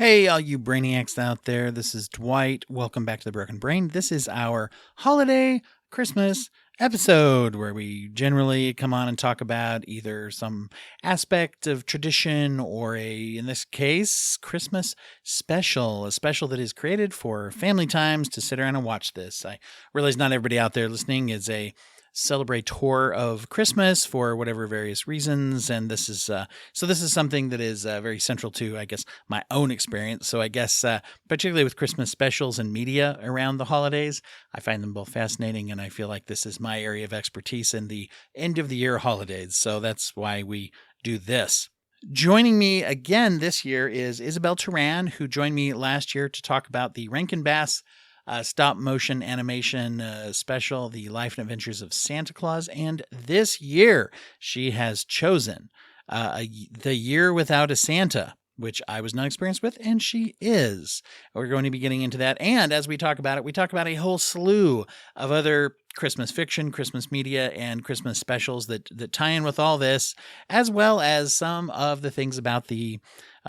Hey, all you brainiacs out there, this is Dwight. Welcome back to the Broken Brain. This is our holiday Christmas episode where we generally come on and talk about either some aspect of tradition or in this case, Christmas special, a special that is created for family times to sit around and watch this. I realize not everybody out there listening is a celebrator of Christmas for whatever various reasons, and this is something that is very central to, I guess, my own experience. So I guess particularly with Christmas specials and media around the holidays, I find them both fascinating, and I feel like this is my area of expertise in the end of the year holidays. So that's why we do this. Joining me again this year is Isabel Tehran, who joined me last year to talk about the Rankin-Bass stop motion animation special, The Life and Adventures of Santa Claus. And this year she has chosen The Year Without a Santa, which I was not experienced with, and she is. We're going to be getting into that. And as we talk about it, we talk about a whole slew of other Christmas fiction, Christmas media, and Christmas specials that tie in with all this, as well as some of the things about the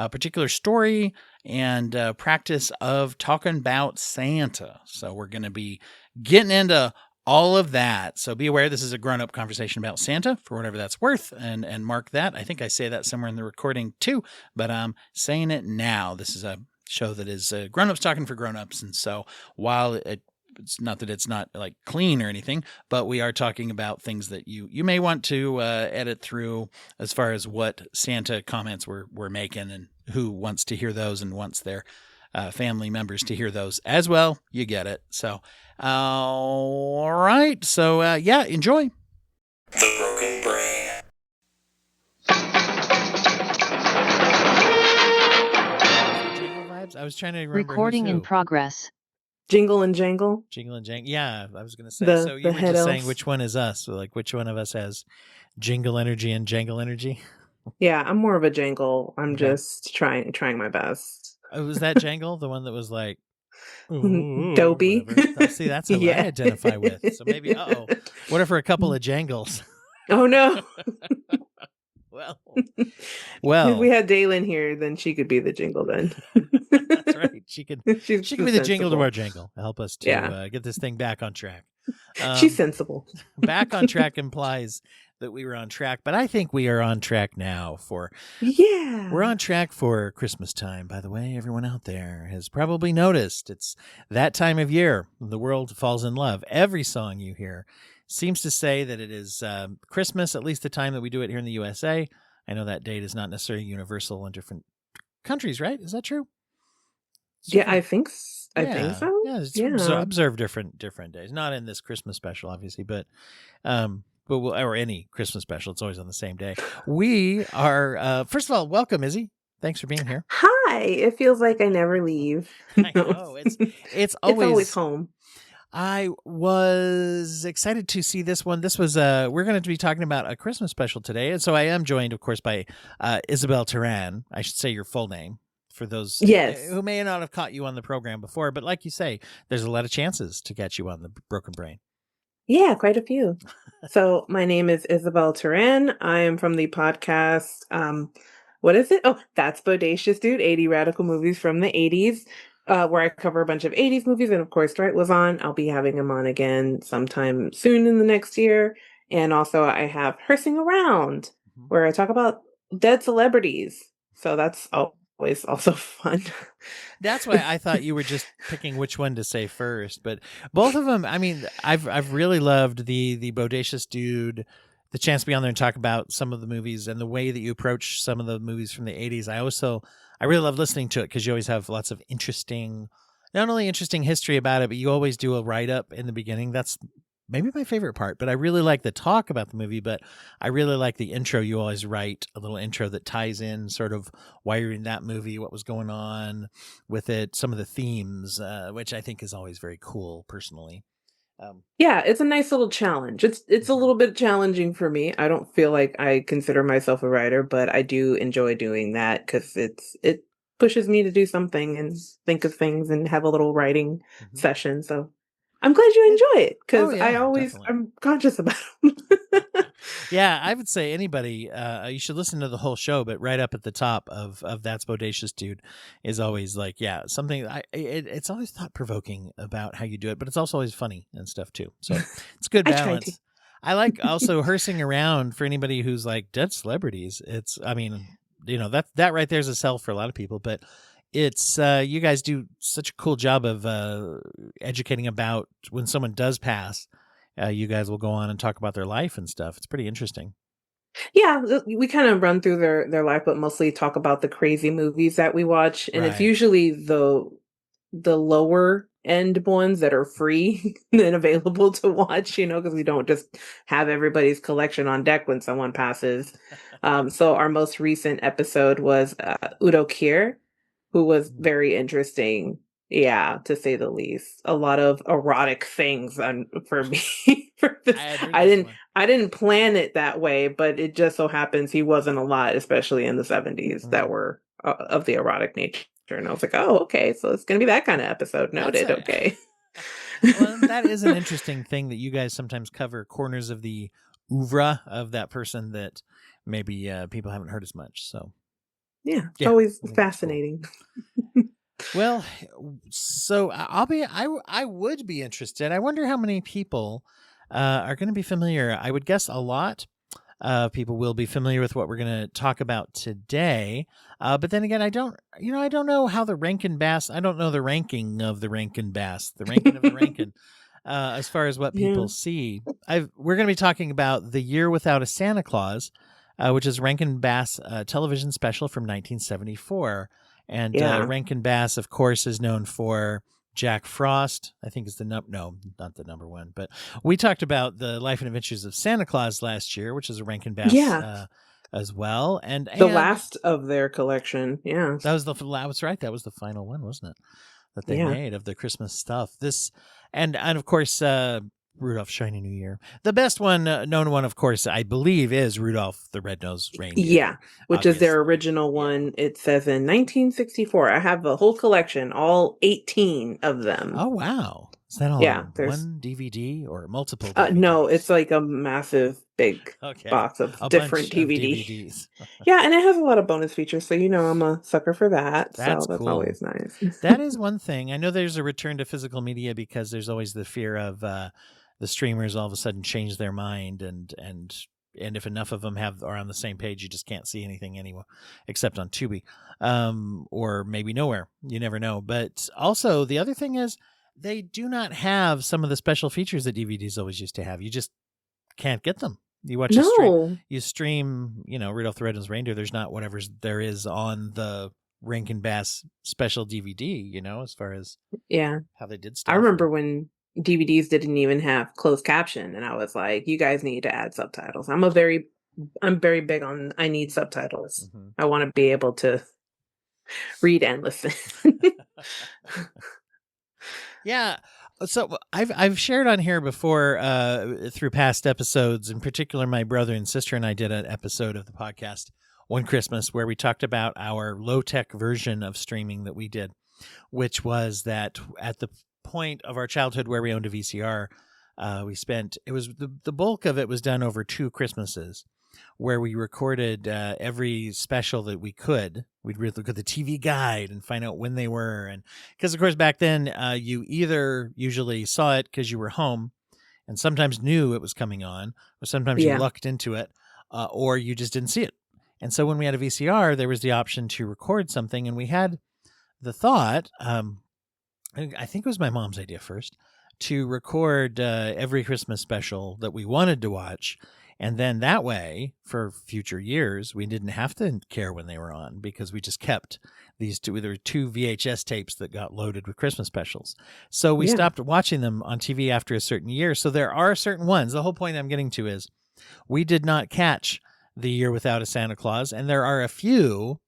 particular story and practice of talking about Santa. So we're going to be getting into all of that. So be aware, this is a grown-up conversation about Santa, for whatever that's worth, and mark that. I think I say that somewhere in the recording too, but I'm saying it now. This is a show that is grown-ups talking for grown-ups, and so while it's not that it's not like clean or anything, but we are talking about things that you may want to edit through as far as what Santa comments we're making and who wants to hear those and wants their family members to hear those as well. You get it. So, all right. So, yeah, enjoy. The Broken Brain. Jingle vibes. I was trying to remember. Recording in progress. Jingle and jangle. Jingle and jangle. Yeah, I was going to say. So you were just saying which one is us? So like which one of us has jingle energy and jangle energy? Yeah, I'm more of a jangle. I'm just trying my best. Oh, was that jangle the one that was like dopey? See, that's who I identify with. So maybe, what if we're a couple of jangles? Oh no. Well, if we had Daylin here, then she could be the jingle then. That's right. She could be the jingle to our jangle. Help us to get this thing back on track. She's sensible. Back on track implies that we were on track, but I think we are on track now we're on track for Christmas time. By the way, everyone out there has probably noticed it's that time of year. The world falls in love. Every song you hear seems to say that it is Christmas, at least the time that we do it here in the USA. I know that date is not necessarily universal in different countries, right? Is that true? Yeah, I think so. Yeah, observe different days. Not in this Christmas special, obviously, but or any Christmas special. It's always on the same day. We are, first of all, welcome, Izzy. Thanks for being here. Hi. It feels like I never leave. I know. It's always home. I was excited to see this one. This was we're going to be talking about a Christmas special today, and so I am joined, of course, by Isabel Tehran. I should say your full name for those who may not have caught you on the program before. But like you say, there's a lot of chances to catch you on the Broken Brain. Yeah, quite a few. So my name is Isabel Tehran. I am from the podcast. What is it? Oh, That's Bodacious Dude, 80 Radical Movies from the 80s. Where I cover a bunch of 80s movies, and of course Dwight was on. I'll be having him on again sometime soon in the next year. And also I have Hersing Around, where I talk about dead celebrities. So that's always also fun. That's why I thought you were just picking which one to say first, but both of them, I mean, I've really loved the Bodacious Dude, the chance to be on there and talk about some of the movies and the way that you approach some of the movies from the 80s. I really love listening to it because you always have lots of not only interesting history about it, but you always do a write-up in the beginning. That's maybe my favorite part, but I really like the talk about the movie, but I really like the intro. You always write a little intro that ties in sort of why you're in that movie, what was going on with it, some of the themes, which I think is always very cool personally. Yeah, it's a nice little challenge. It's a little bit challenging for me. I don't feel like I consider myself a writer, but I do enjoy doing that because it pushes me to do something and think of things and have a little writing session. So I'm glad you enjoy it because I'm conscious about them. Yeah, I would say anybody, you should listen to the whole show, but right up at the top of That's Bodacious Dude is always like, yeah, something, it's always thought provoking about how you do it, but it's also always funny and stuff too. So it's good I try to. balance. I like also hearsing around for anybody who's like dead celebrities. It's, I mean, that right there is a sell for a lot of people, but it's, you guys do such a cool job of educating about when someone does pass. You guys will go on and talk about their life and stuff. It's pretty interesting. Yeah, we kind of run through their life, but mostly talk about the crazy movies that we watch, and it's Right. usually the lower end ones that are free and available to watch, because we don't just have everybody's collection on deck when someone passes. So our most recent episode was Udo Kier, who was very interesting. Yeah, to say the least. A lot of erotic things for me for this. I had heard I this didn't one. I didn't plan it that way, but it just so happens he wasn't a lot, especially in the 70s, that were of the erotic nature. And I was like, oh, okay, so it's going to be that kind of episode. That's Noted. a Okay. well, that is an interesting thing that you guys sometimes cover corners of the oeuvre of that person that maybe people haven't heard as much. So Yeah, it's yeah, always I think that's cool. fascinating. Well, so I would be interested. I wonder how many people are going to be familiar. I would guess a lot. People will be familiar with what we're going to talk about today. But then again, I don't know how the Rankin-Bass, I don't know the ranking of the Rankin-Bass, the ranking of the Rankin, as far as what people Yeah. see. We're going to be talking about The Year Without a Santa Claus, which is Rankin-Bass television special from 1974. And Yeah. Rankin-Bass, of course, is known for Jack Frost, I think is no, not the number one, but we talked about the Life and Adventures of Santa Claus last year, which is a Rankin-Bass Yeah. as well, and The last of their collection. Yeah. that was right. That was the final one, wasn't it? That they Yeah. made of the Christmas stuff. This and of course Rudolph's Shiny New Year. The best one, known one, of course, I believe, is Rudolph the Red-Nosed Reindeer. Yeah, which is their Obviously. original one. It says in 1964. I have the whole collection, all 18 of them. Oh wow! Is that all Yeah, on there's one DVD or multiple DVDs? no, it's like a massive big okay, box of a different bunch of DVDs. DVDs. Yeah, and it has a lot of bonus features, so I'm a sucker for that. That's So that's cool. always nice. That is one thing. I know there's a return to physical media because there's always the fear of the streamers all of a sudden change their mind, and if enough of them are on the same page, you just can't see anything anywhere except on Tubi, or maybe nowhere. You never know. But also the other thing is they do not have some of the special features that DVDs always used to have. You just can't get them. You watch No. you stream, Rudolph the Red-Nosed Reindeer. There's not whatever there is on the Rankin-Bass special DVD, as far as Yeah. how they did stuff. I remember when DVDs didn't even have closed caption, and I was like, you guys need to add subtitles. I'm very big on, I need subtitles. Mm-hmm. I want to be able to read and listen. Yeah. So I've shared on here before through past episodes. In particular, my brother and sister and I did an episode of the podcast one Christmas where we talked about our low-tech version of streaming that we did, which was that at the point of our childhood where we owned a VCR, the bulk of it was done over 2 Christmases, where we recorded every special that we could. We'd look at the TV guide and find out when they were. And because, of course, back then, you either usually saw it because you were home and sometimes knew it was coming on, or sometimes you lucked into it, or you just didn't see it. And so when we had a VCR, there was the option to record something. And we had the thought, I think it was my mom's idea first, to record every Christmas special that we wanted to watch. And then that way, for future years, we didn't have to care when they were on because we just kept these two. There were 2 VHS tapes that got loaded with Christmas specials. So we stopped watching them on TV after a certain year. So there are certain ones. The whole point I'm getting to is we did not catch The Year Without a Santa Claus. And there are a few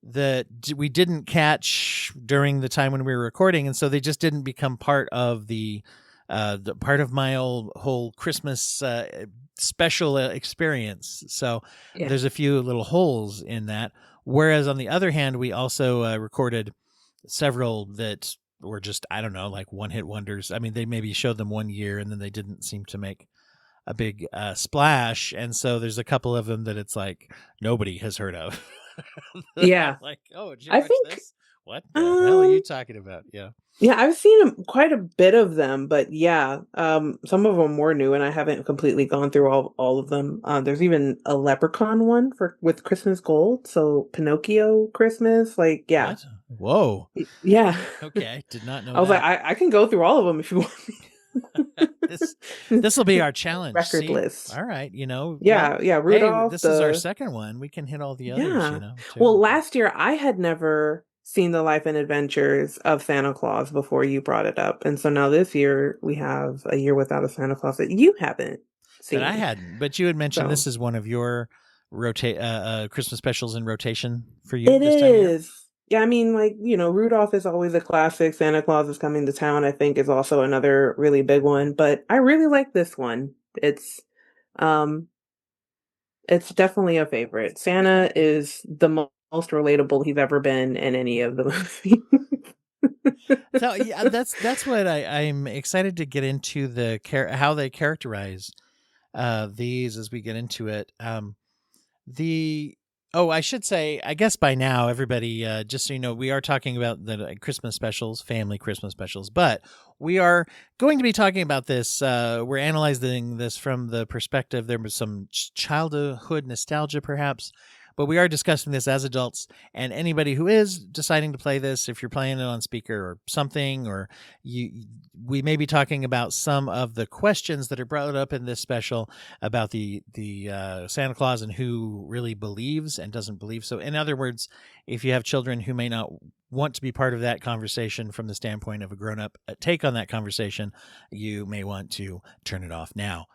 that we didn't catch during the time when we were recording. And so they just didn't become part of the part of my whole Christmas special experience. So there's a few little holes in that. Whereas on the other hand, we also recorded several that were just, I don't know, like one-hit wonders. I mean, they maybe showed them one year and then they didn't seem to make splash, and so there's a couple of them that it's like nobody has heard of. Yeah. Like, oh, did you I watch think this? What the hell are you um talking about? Yeah. yeah, I've seen quite a bit of them, but yeah, some of them were new, and I haven't completely gone through all of them. There's even a Leprechaun one for with Christmas Gold, so Pinocchio Christmas, like yeah, What? Whoa. yeah. Okay, did not I know was like, that. I can go through all of them if you want this me. this will be our It's a challenge. record See, list. all right, well, Yeah, yeah, hey, Rudolph, this is our the second one. We can hit all the others, yeah. too. Well, last year I had never seen the life and adventures of Santa Claus before you brought it up. And so now this year we have A Year Without a Santa Claus that you haven't That I seen. hadn't, but you had mentioned So this is one of your Christmas specials in rotation for you it this time of year. is. Yeah, I mean, like, Rudolph is always a classic. Santa Claus is Coming to Town, I think, is also another really big one. But I really like this one. Um it's definitely a favorite. Santa is the most relatable he's ever been in any of the movies. So yeah, that's what I'm excited to get into how they characterize these as we get into it. The Oh, I should say, I guess by now everybody, just so you know, we are talking about the Christmas specials, family Christmas specials, but we are going to be talking about this. We're analyzing this from the perspective. There was some childhood nostalgia, perhaps, but we are discussing this as adults. And anybody who is deciding to play this, if you're playing it on speaker or something, or we may be talking about some of the questions that are brought up in this special about the Santa Claus and who really believes and doesn't believe. So, in other words, if you have children who may not want to be part of that conversation from the standpoint of a grown-up take on that conversation, you may want to turn it off now.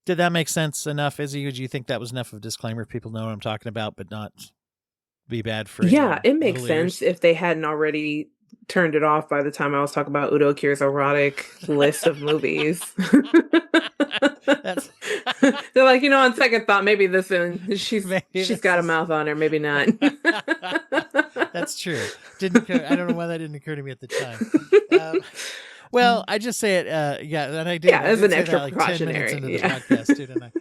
Did that make sense enough, Izzy? Would you think that was enough of a disclaimer? People know what I'm talking about, but not be bad for Yeah, any it makes little sense ears. if they hadn't already turned it off by the time I was talking about Udo Kier's erotic list of movies. That's They're like, on second thought, maybe this one, maybe she's this got a is. mouth on her, maybe not. That's true. Didn't occur, I don't know why that didn't occur to me at the time. Well, I just say it. Yeah, and I did. Yeah, I as did an say extra that like 10 minutes precautionary. into the Yeah. podcast, too, didn't I?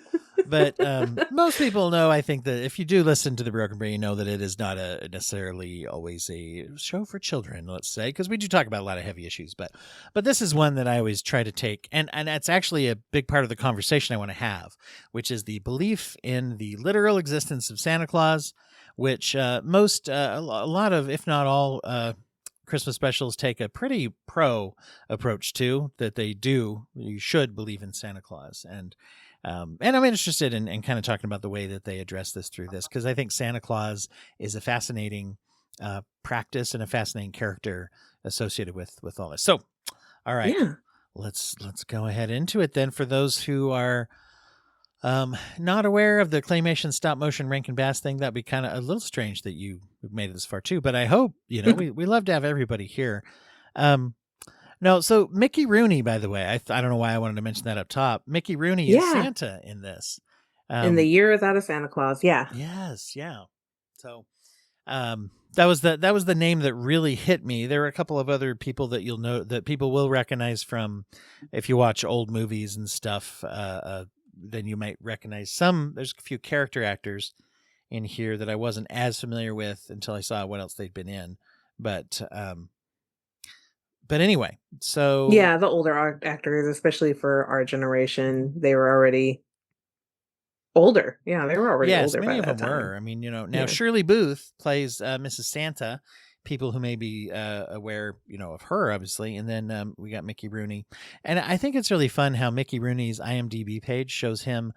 But most people know. I think that if you do listen to the Broken Brain, you know that it is not necessarily always a show for children. Let's say, because we do talk about a lot of heavy issues, but this is one that I always try to take, and that's actually a big part of the conversation I want to have, which is the belief in the literal existence of Santa Claus, which most a lot of, if not all, Christmas specials take a pretty pro approach to, that you should believe in Santa Claus. And I'm interested in kind of talking about the way that they address this through this, because I think Santa Claus is a fascinating practice and a fascinating character associated with all this. So, all right, Yeah. let's go ahead into it then. For those who are not aware of the claymation stop motion Rankin-Bass thing, that'd be kind of a little strange that you made it this far too. But I hope we love to have everybody here. No, so Mickey Rooney, by the way, I don't know why I wanted to mention that up top. Mickey Rooney is Yeah. Santa in this. In the Year Without a Santa Claus. Yeah. Yes, yeah. So that was the name that really hit me. There were a couple of other people that you'll know that people will recognize from, if you watch old movies and stuff. Then you might recognize some. There's a few character actors in here that I wasn't as familiar with until I saw what else they'd been in. But anyway, so Yeah, the older actors, especially for our generation, they were already older. Yeah, they were already yes, older many by of that them time. were. I mean, now Yeah. Shirley Booth plays Mrs. Santa. People who may be aware, of her, obviously. And then we got Mickey Rooney. And I think it's really fun how Mickey Rooney's IMDb page shows him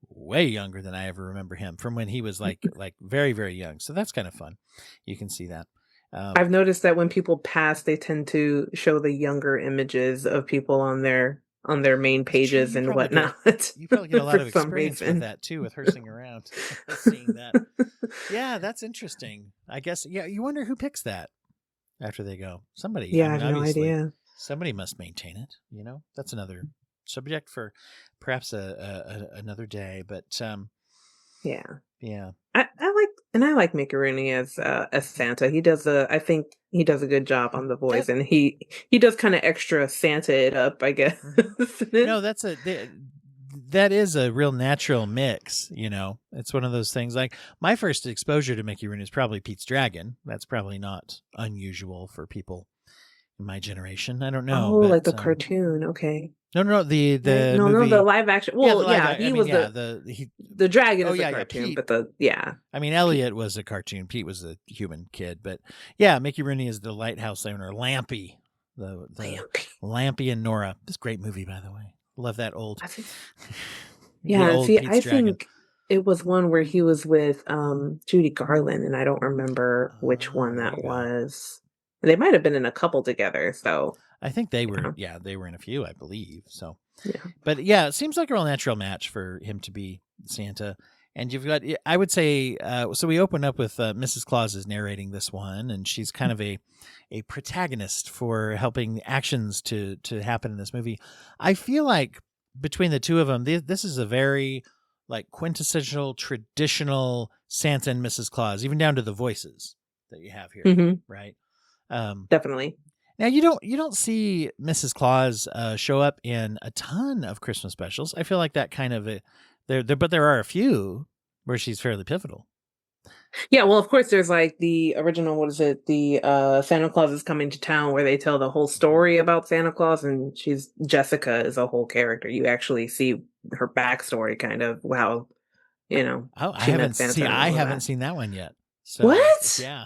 way younger than I ever remember him, from when he was like very, very young. So that's kind of fun. You can see that. I've noticed that when people pass, they tend to show the younger images of people on their main It's true. pages and whatnot. You probably get a lot For of some experience with reason. that too, with horsing around, seeing that. Yeah, that's interesting. I guess. Yeah, you wonder who picks that after they go. Somebody. I Yeah, I mean, have no obviously, idea. somebody must maintain it. That's another subject for perhaps another day. But Yeah. yeah. I like And I like Mickey Rooney as Santa. I think he does a good job on the voice, That and he does kind of extra Santa it up, I guess. mhm. No, that is a real natural mix. It's one of those things. Like my first exposure to Mickey Rooney is probably Pete's Dragon. That's probably not unusual for people in my generation. I don't know, Oh, like but the cartoon. Okay. no, Right? the No, the movie. live action. Yeah, Well, the live. yeah, I he mean, was yeah, the dragon Oh is a yeah, cartoon, Pete. but yeah, I mean, Pete. Elliot was a cartoon. Pete was a human kid, but yeah, Mickey Rooney is the lighthouse owner. Lampy, the Lampy. Lampy and Nora. This great movie, by the way. Love that old, I think, the yeah, and old see, Pete's I Dragon. think it was one where he was with Judy Garland, and I don't remember which Oh, one there you that go. was. They might have been in a couple together, so I think they were. yeah. Yeah, they were in a few, I believe. So, Yeah. but yeah, it seems like a real natural match for him to be Santa. And you've got, I would say, so we open up with Mrs. Claus is narrating this one, and she's kind of a protagonist for helping actions to happen in this movie. I feel like between the two of them, this is a very like quintessential traditional Santa and Mrs. Claus, even down to the voices that you have here, Hmm. right? Um, Definitely. Now you don't see Mrs. Claus show up in a ton of Christmas specials. I feel like that kind of but there are a few where she's fairly pivotal. Yeah, well, of course, there's like the original, what is it? The Santa Claus is Coming to Town, where they tell the whole story about Santa Claus, and Jessica is a whole character. You actually see her backstory, kind of how, Oh, she met Santa and I all of haven't that. seen that one yet. So What? yeah,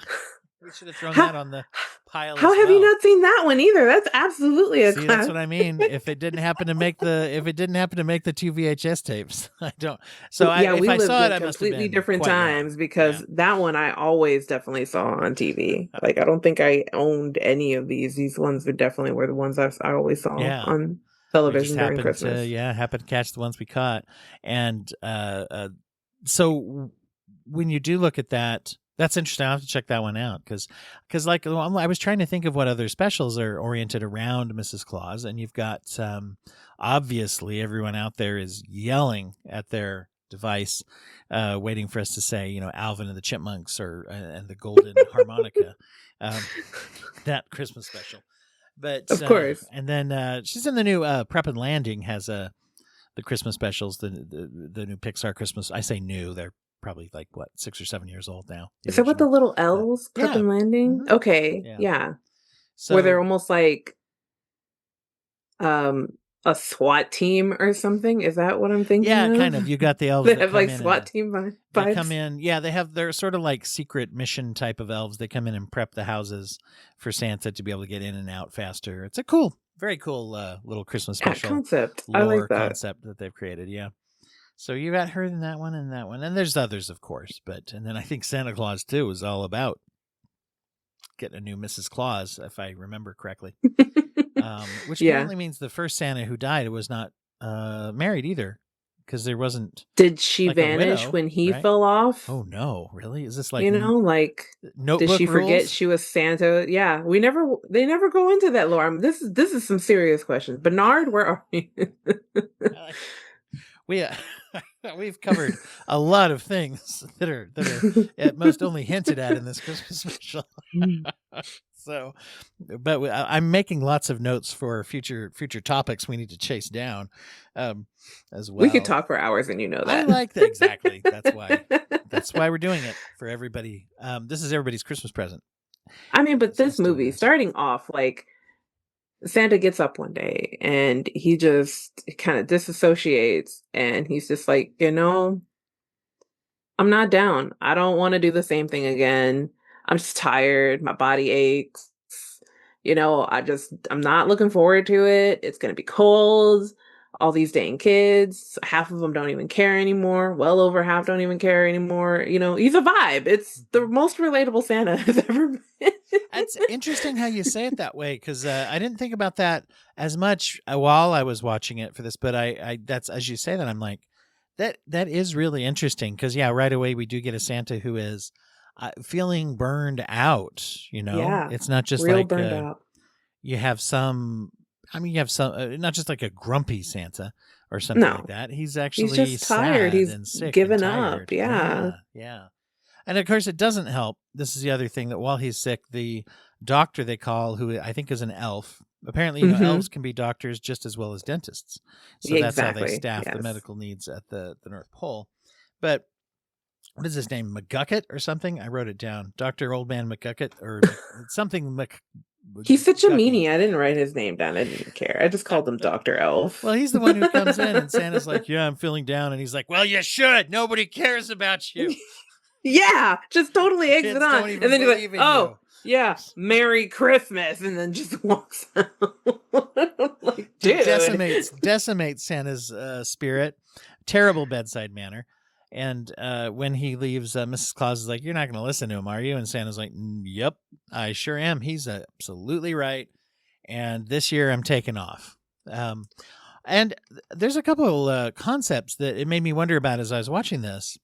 we should have thrown How that on the pile how as have you well. not seen that one either? That's absolutely a See, that's class. what I mean. If it didn't happen to make the two VHS tapes, I don't. So Yeah, if we I lived saw it, in I must have completely been different quite young. times Yeah. because that one I always definitely saw on TV. Like, I don't think I owned any of these. These ones were definitely were the ones I always saw Yeah. on We just television during happened Christmas. to catch the ones we caught. And so when you do look at that, that's interesting. I'll have to check that one out because like I was trying to think of what other specials are oriented around Mrs. Claus, and you've got obviously everyone out there is yelling at their device, waiting for us to say, Alvin and the Chipmunks or and the Golden Harmonica, that Christmas special. But Of course. and then she's in the new Prep and Landing has the Christmas specials, the new Pixar Christmas. I say new; they're probably like what 6 or 7 years old now. The Is that what the original, little but elves, Prep yeah, and Landing? hmm Okay, yeah. yeah. Where they're So almost like um a SWAT team or something. Is that what I'm thinking yeah, kind of? of. You got the elves They that have come like in SWAT and team they come vibes. in. Yeah, they're sort of like secret mission type of elves. They come in and prep the houses for Santa to be able to get in and out faster. It's a very cool little Christmas Yeah, special concept. I like lore that. concept that they've created. Yeah. So you got her in that one and that one, and there's others, of course. And then I think Santa Claus too is all about getting a new Mrs. Claus, if I remember correctly. Which Yeah. apparently means the first Santa who died was not married either, because there wasn't Did she like a vanish widow, when he right? fell off? Oh no, really? Is this like Like, did Notebook she forget rules? she was Santa? Yeah, they never go into that lore. This is some serious questions. Bernard, where are you? We we've covered a lot of things that are at most only hinted at in this Christmas special. So, but I'm making lots of notes for future topics we need to chase down, as We could well. talk for hours, and you know I that. like that exactly. That's why we're doing it for everybody. This is everybody's Christmas present. I mean, but Is us this doing movie, this. starting off, like Santa gets up one day and he just kind of disassociates, and he's just like, I'm not down. I don't want to do the same thing again. I'm just tired. My body aches. I'm not looking forward to it. It's going to be cold. All these dang kids, half of them don't even care anymore. Well over half don't even care anymore. He's a vibe. It's the most relatable Santa I've ever been. It's interesting how you say it that way, because I didn't think about that as much while I was watching it for this. But I that's as you say that, I'm like, that is really interesting, because yeah, right away we do get a Santa who is feeling burned out. Yeah, It's not just real like burned out. you have some. I mean, you have some, not just like a grumpy Santa or something like No, that. He's he's actually just tired. sad He's and sick and given up. tired. Yeah. Yeah, yeah. And of course, it doesn't help. This is the other thing, that while he's sick, the doctor they call, who I think is an elf, apparently, Hmm. elves can be doctors just as well as dentists. So that's how they Exactly. staff the Yes. medical needs at the North Pole. But what is his name? McGucket or something? I wrote it down. Dr. Old Man McGucket or something He's such a McGucky. meanie. I didn't write his name down. I didn't care. I just called him Dr. Well, Elf. he's the one who comes in and Santa's like, "Yeah, I'm feeling down." And he's like, "Well, you should. Nobody cares about you. Yeah, just totally eggs it Kids on. don't And even then he's like, believe in oh, you." yeah, Merry Christmas. And then just walks out. I'm like, He dude. decimates Santa's spirit. Terrible bedside manner. And when he leaves, Mrs. Claus is like, "You're not going to listen to him, are you?" And Santa's like, "Yep, I sure am. He's absolutely right. And this year I'm taking off." Um, and there's a couple concepts that it made me wonder about as I was watching this.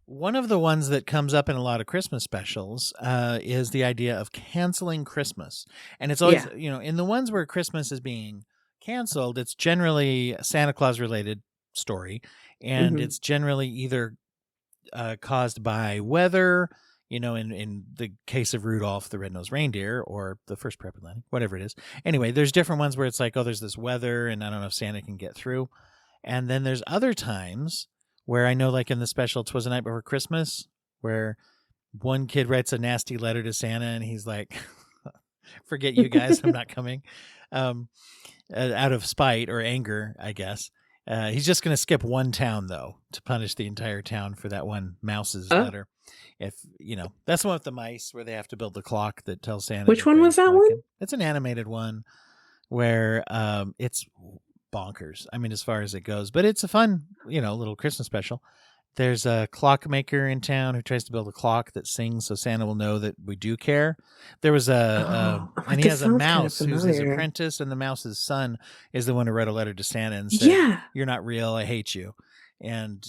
One of the ones that comes up in a lot of Christmas specials is the idea of canceling Christmas. And it's always, Yeah. in the ones where Christmas is being canceled, it's generally a Santa Claus related story. And Hmm. it's generally either caused by weather, in the case of Rudolph the Red-Nosed Reindeer or the first Prep Atlantic, whatever it is. Anyway, there's different ones where it's like, oh, there's this weather and I don't know if Santa can get through. And then there's other times where I know, like in the special 'Twas the Night Before Christmas, where one kid writes a nasty letter to Santa and he's like, "Forget you guys, I'm not coming," um, out of spite or anger, I guess. He's just going to skip one town, though, to punish the entire town for that one mouse's Oh, letter. If, that's the one with the mice where they have to build the clock that tells Santa which that one they was that like one? him. It's an animated one where it's bonkers. I mean, as far as it goes, but it's a fun, little Christmas special. There's a clockmaker in town who tries to build a clock that sings so Santa will know that we do care. There was Oh, and he this has a sounds kind of mouse who's his familiar. apprentice, and the mouse's son is the one who wrote a letter to Santa and said, Yeah. "You're not real. I hate you." And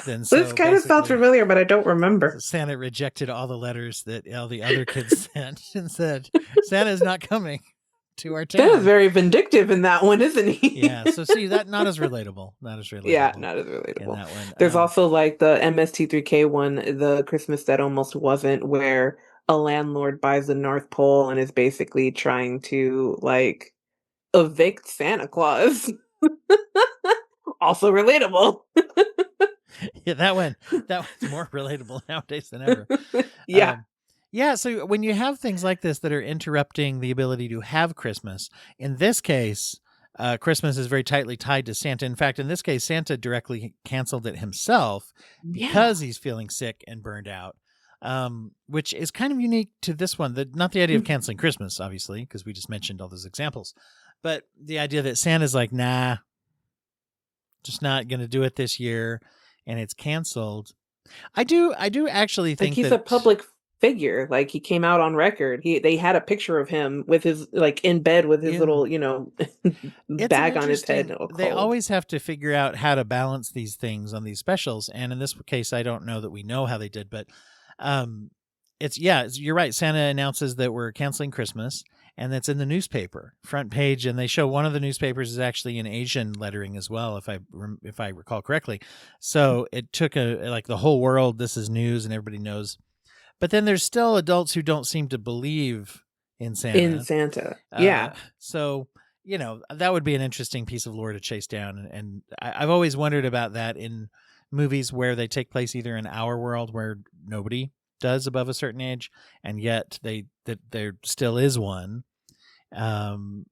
then This so kind of sounds basically, familiar, but I don't remember. Santa rejected all the letters that all the other kids sent and said, "Santa's not coming to our That is town." very vindictive in that one, isn't he? Yeah. So see that not as relatable, not as Yeah, relatable not as in relatable. that one. There's also like the MST3K one, the Christmas that almost wasn't, where a landlord buys the North Pole and is basically trying to like evict Santa Claus. Also relatable. Yeah, that one's more relatable nowadays than ever. Yeah. Um, yeah, so when you have things like this that are interrupting the ability to have Christmas, in this case, Christmas is very tightly tied to Santa. In fact, in this case, Santa directly canceled it himself Yeah. because he's feeling sick and burned out, which is kind of unique to this one. Not the idea of canceling Christmas, obviously, because we just mentioned all those examples, but the idea that Santa's like, nah, just not going to do it this year, and it's canceled. I do actually Like think he's a that public figure. Like he came out on record. They had a picture of him with his like in bed with his in little, it's an bag on his head, interesting, all they cold. always have to figure out how to balance these things on these specials, and in this case I don't know that we know how they did, but um you're right. Santa announces that we're canceling Christmas, and that's in the newspaper front page, and they show one of the newspapers is actually in Asian lettering as well, if I recall correctly. So it took like the whole world, this is news and everybody knows. But then there's still adults who don't seem to believe in In Santa. Santa. Uh, Yeah. so that would be an interesting piece of lore to chase down, and I've always wondered about that in movies where they take place either in our world where nobody does above a certain age, and yet that there still is one, and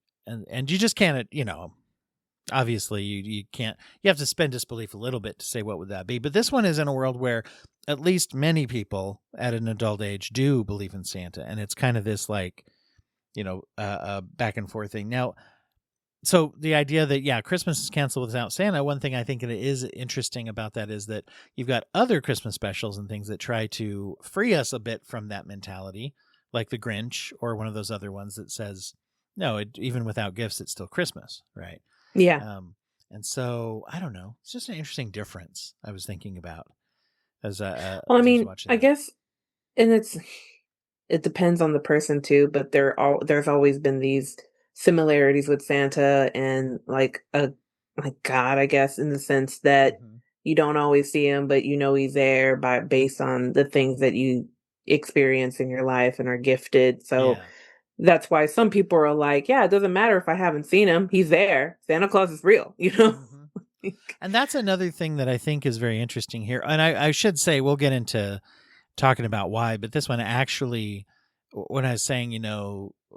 you just can't, obviously you can't, you have to suspend disbelief a little bit to say what would that be. But this one is in a world where at least many people at an adult age do believe in Santa, and it's kind of this like back and forth thing. Now, so the idea that Christmas is canceled without Santa, one thing I think that is interesting about that is that you've got other Christmas specials and things that try to free us a bit from that mentality, like the Grinch or one of those other ones that says no, even without gifts it's still Christmas, right? Yeah. um and so I don't know, it's just an interesting difference I was thinking about as Well, I as I was mean, watching I that. guess, and it depends on the person too, but there's always been these similarities with Santa and like a like God, I guess, in the sense that, Hmm. you don't always see him, but you know he's there based on the things that you experience in your life and are gifted. So Yeah. that's why some people are like, yeah, it doesn't matter if I haven't seen him. He's there. Santa Claus is real, you know? Hmm. And that's another thing that I think is very interesting here. And I should say, we'll get into talking about why, but this one actually, when I was saying,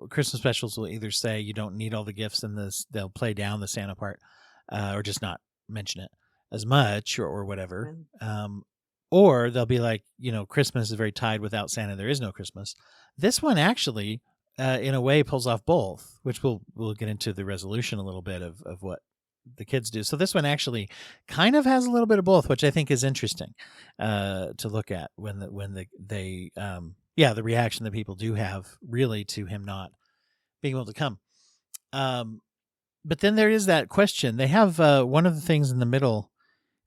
Christmas specials will either say you don't need all the gifts in this, they'll play down the Santa part, or just not mention it as much or whatever. Or they'll be like, Christmas is very tied, without Santa, there is no Christmas. This one actually, in a way, pulls off both, which we'll get into the resolution a little bit of what the kids do. So this one actually kind of has a little bit of both, which I think is interesting to look at the reaction that people do have really to him not being able to come. But then there is that question. They have one of the things in the middle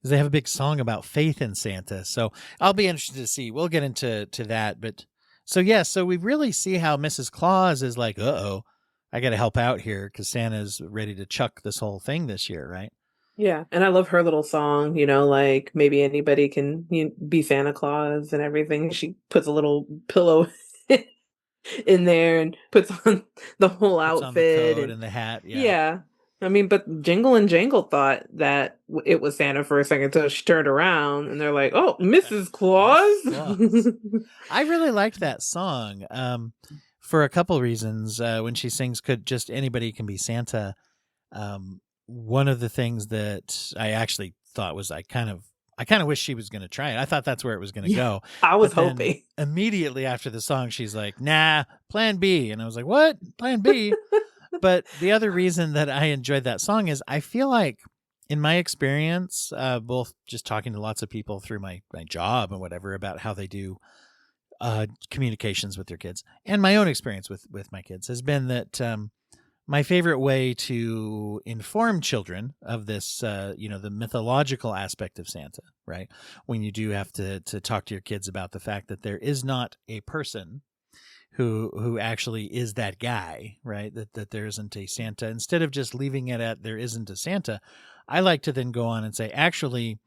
is they have a big song about faith in Santa. So I'll be interested to see. We'll get into that. But so we really see how Mrs. Claus is like, I got to help out here because Santa's ready to chuck this whole thing this year, right? Yeah, and I love her little song, like maybe anybody can be Santa Claus and everything. She puts a little pillow in there and puts on the whole Puts on the outfit. coat And and the hat. Yeah. yeah, I mean, but Jingle and Jangle thought that it was Santa for a second until she turned around and they're like, oh, Mrs. Claus. Miss Claus. I really liked that song for a couple reasons. When she sings, could just anybody can be Santa. One of the things that I actually thought was I kind of wish she was going to try it. I thought that's where it was going to go. I was But then hoping. immediately after the song, she's like, nah, plan B. And I was like, what? Plan B? But the other reason that I enjoyed that song is I feel like in my experience, both just talking to lots of people through my job and whatever about how they do communications with their kids, and my own experience with my kids has been that my favorite way to inform children of this, the mythological aspect of Santa, right? When you do have to talk to your kids about the fact that there is not a person who actually is that guy, right? That there isn't a Santa. Instead of just leaving it at there isn't a Santa, I like to then go on and say, actually,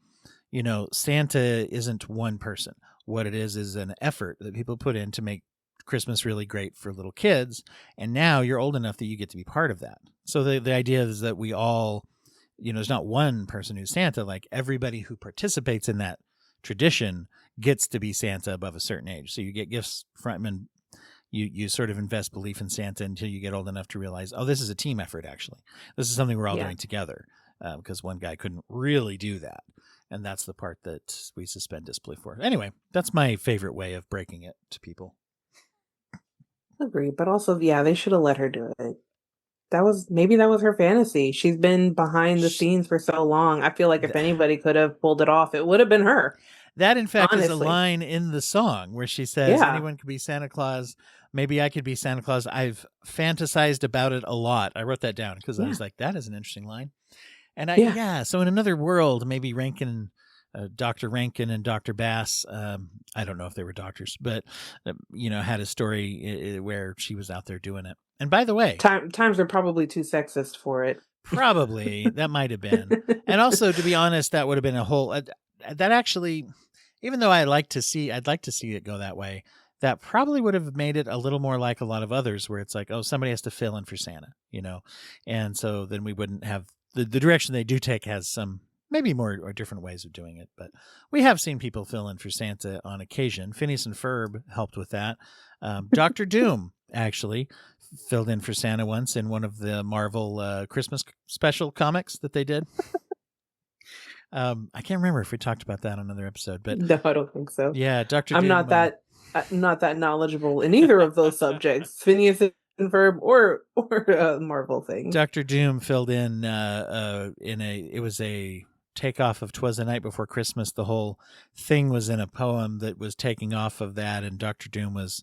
Santa isn't one person. What it is an effort that people put in to make Christmas really great for little kids. And now you're old enough that you get to be part of that. So the idea is that we all, there's not one person who's Santa. Like everybody who participates in that tradition gets to be Santa above a certain age. So you get gifts from him. You sort of invest belief in Santa until you get old enough to realize, oh, this is a team effort, actually. This is something we're all doing together because one guy couldn't really do that. And that's the part that we suspend disbelief for. Anyway, that's my favorite way of breaking it to people. Agree, but also, yeah, they should have let her do it. Maybe that was her fantasy. She's been behind the scenes for so long. I feel like if anybody could have pulled it off, it would have been her. That, in fact, honestly. is a line in the song where she says, anyone could be Santa Claus. Maybe I could be Santa Claus. I've fantasized about it a lot. I wrote that down because I was like, that is an interesting line. And so in another world, maybe Dr. Rankin and Dr. Bass, I don't know if they were doctors, but, had a story where she was out there doing it. And by the way, times are probably too sexist for it. Probably. That might have been. And also, to be honest, that would have been a whole, that actually, even though I'd like to see it go that way, that probably would have made it a little more like a lot of others where it's like, oh, somebody has to fill in for Santa, and so then we wouldn't have the direction they do take has some maybe more or different ways of doing it. But we have seen people fill in for Santa on occasion. Phineas and Ferb helped with that. Dr. Doom actually filled in for Santa once in one of the Marvel Christmas special comics that they did. I can't remember if we talked about that on another episode, but no, I don't think so. Yeah, Dr. I'm Doom, not that knowledgeable in either of those subjects, Phineas and Ferb or Marvel thing. Dr. Doom filled in it was a takeoff of 'Twas the Night Before Christmas. The whole thing was in a poem that was taking off of that, and Dr. Doom was